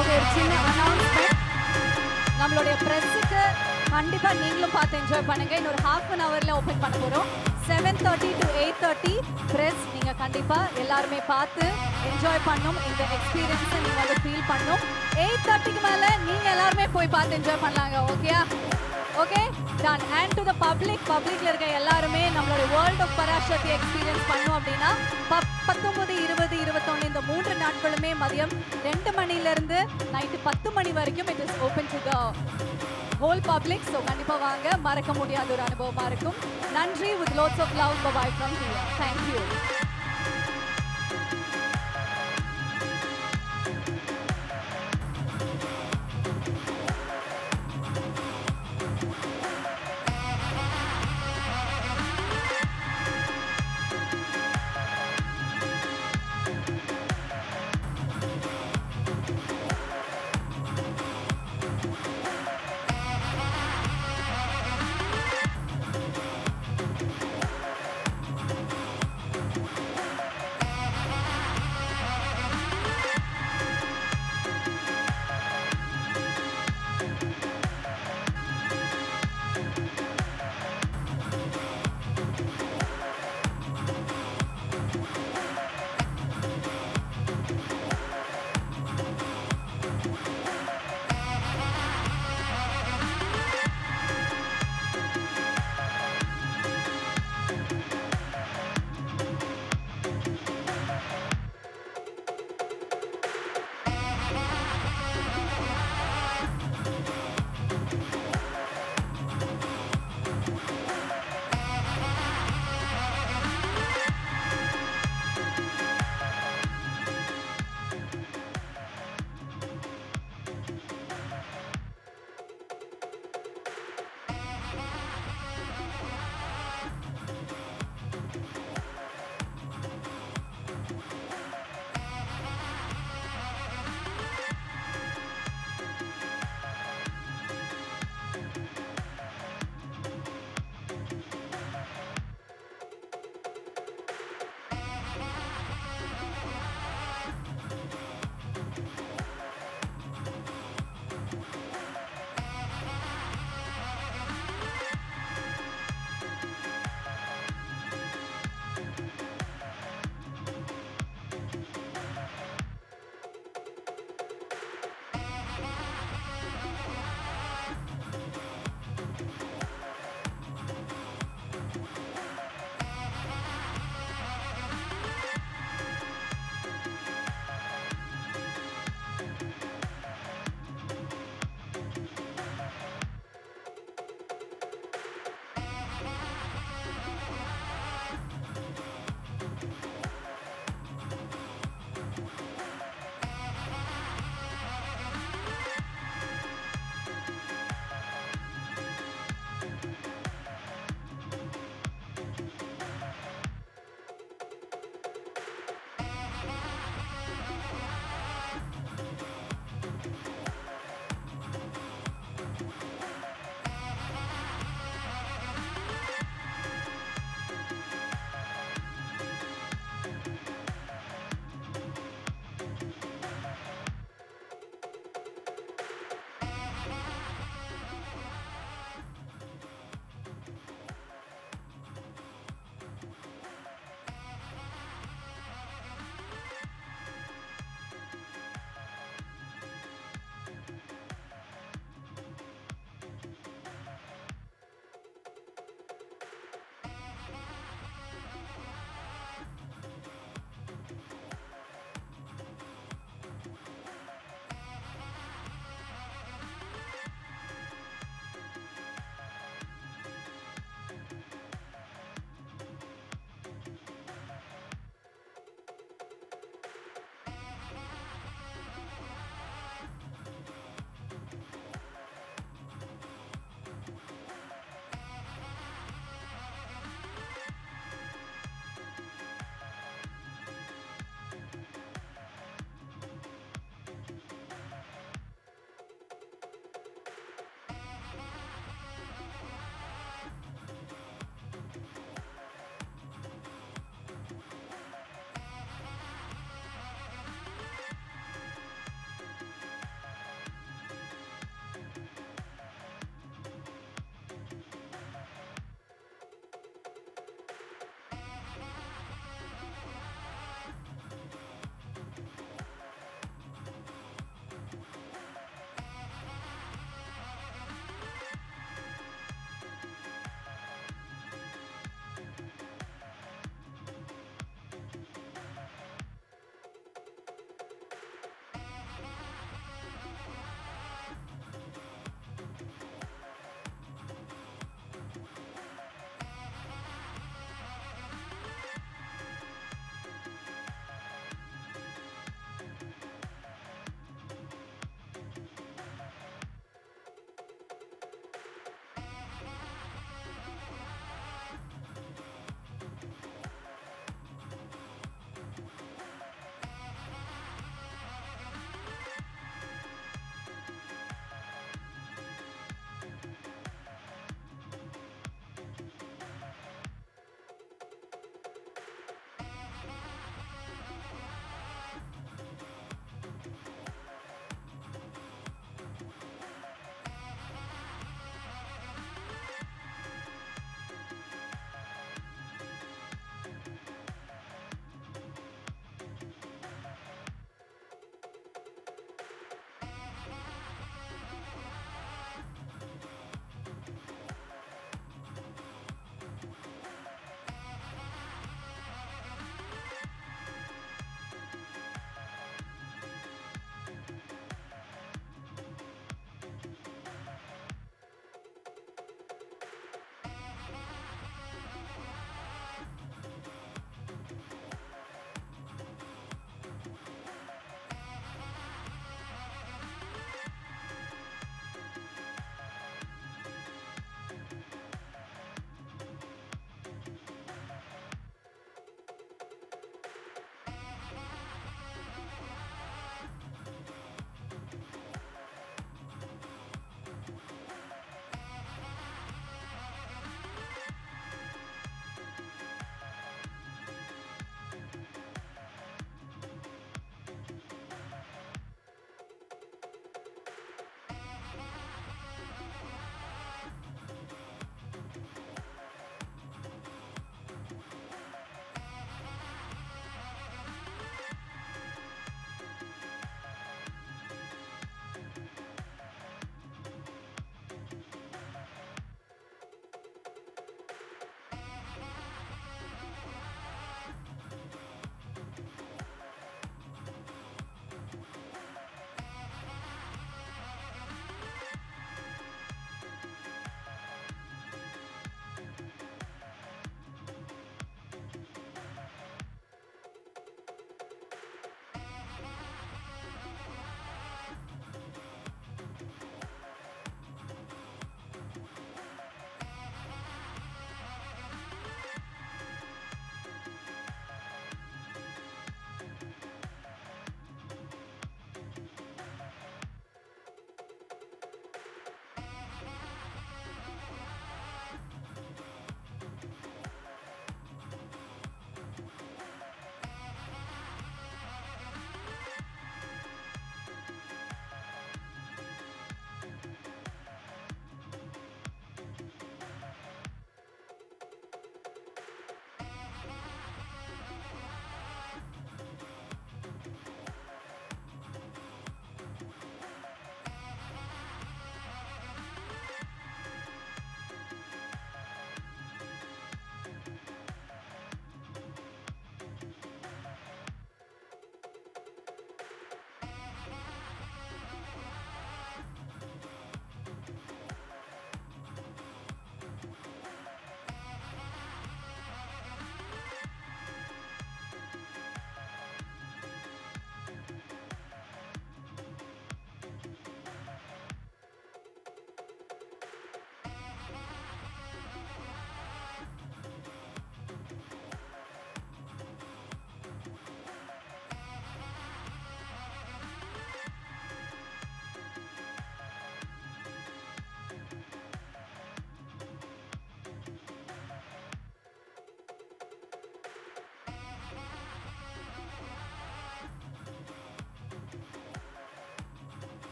Okay, ஒரு சின்ன announcement. நம்மளுடைய பிரஸ்ஸுக்கு கண்டிப்பா நீங்களும் பார்த்து என்ஜாய் பண்ணுங்க. இன்னொரு half an hourல ஓபன் பண்ண போறோம். 7:30 to 8:30 பிரஸ் நீங்க கண்டிப்பா எல்லாரும் பார்த்து என்ஜாய் பண்ணனும். இந்த எக்ஸ்பீரியன்ஸை நீங்க வந்து ஃபீல் பண்ணனும். 8:30க்கு மேல நீங்க எல்லாரும் போய் பார்த்து என்ஜாய் பண்ணலாங்க. ஓகேயா? Okay done. And to the பப்ளிக்ல இருக்க எல்லாரும் நம்மளோட வேர்ல்ட் ஆஃப் பராசக்தி எக்ஸ்பீரியன்ஸ் பண்ணோம் அப்படின்னா 19, 20, 21 இந்த 3 நாட்களுமே மதியம் 2 மணில இருந்து நைட் 10 மணி வரைக்கும் it is open to the whole public. So கண்டிப்பா வாங்க, மறக்க முடியாத ஒரு அனுபவமா இருக்கும். நன்றி. with lots of love, bye bye from here. Thank you.